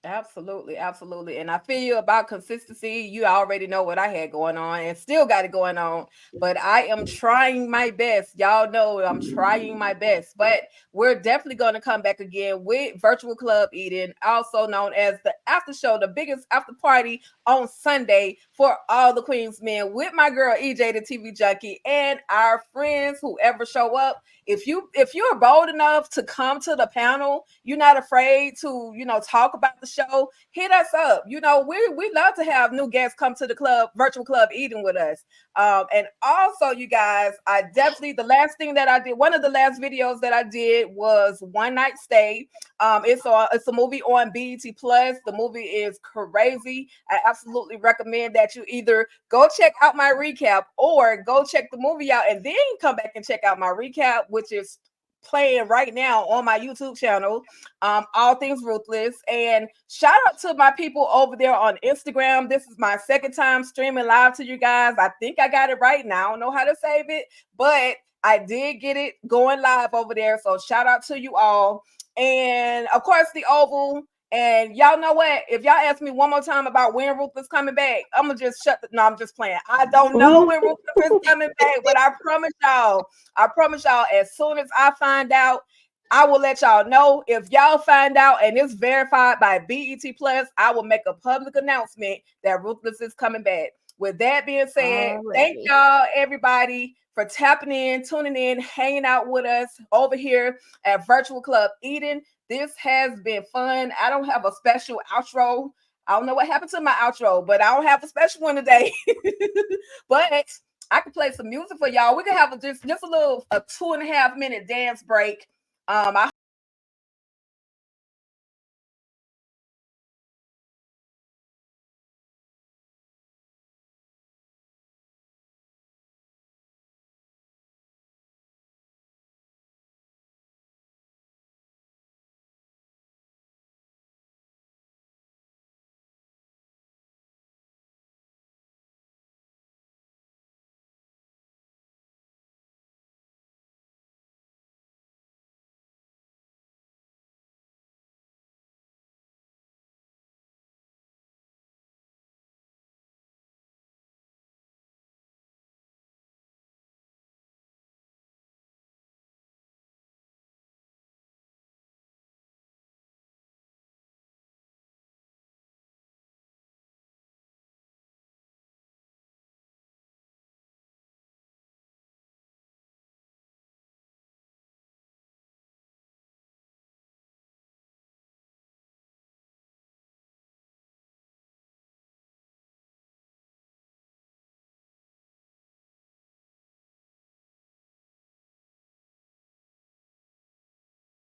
Absolutely. And I feel you about consistency. You already know what I had going on and still got it going on, but I am trying my best. Y'all know I'm trying my best, but we're definitely going to come back again with Virtual Club Eden, also known as the after show, the biggest after party on Sunday for all the Queensmen with my girl EJ, the TV junkie, and our friends, whoever show up. If you're bold enough to come to the panel, you're not afraid to, talk about the show, hit us up. We love to have new guests come to the club, Virtual Club Eden with us. And also, you guys, the last thing that I did, one of the last videos that I did was One Night Stay. It's a movie on BET Plus. The movie is crazy. I absolutely recommend that you either go check out my recap or go check the movie out and then come back and check out my recap, which is playing right now on my YouTube channel, All Things Ruthless. And shout out to my people over there on Instagram. This is my second time streaming live to you guys. I think I got it right now. I don't know how to save it, but I did get it going live over there. So shout out to you all. And of course, the Oval. And y'all know what? If y'all ask me one more time about when Ruthless coming back, I'm gonna just no, I'm just playing. I don't know when Ruthless is coming back, but I promise y'all, as soon as I find out, I will let y'all know. If y'all find out and it's verified by BET Plus, I will make a public announcement that Ruthless is coming back. With that being said, thank y'all, everybody, for tapping in, tuning in, hanging out with us over here at Virtual Club Eden. This has been fun. I don't have a special outro. I don't know what happened to my outro, but I don't have a special one today. But I can play some music for y'all. We can have just a little 2.5 minute dance break. I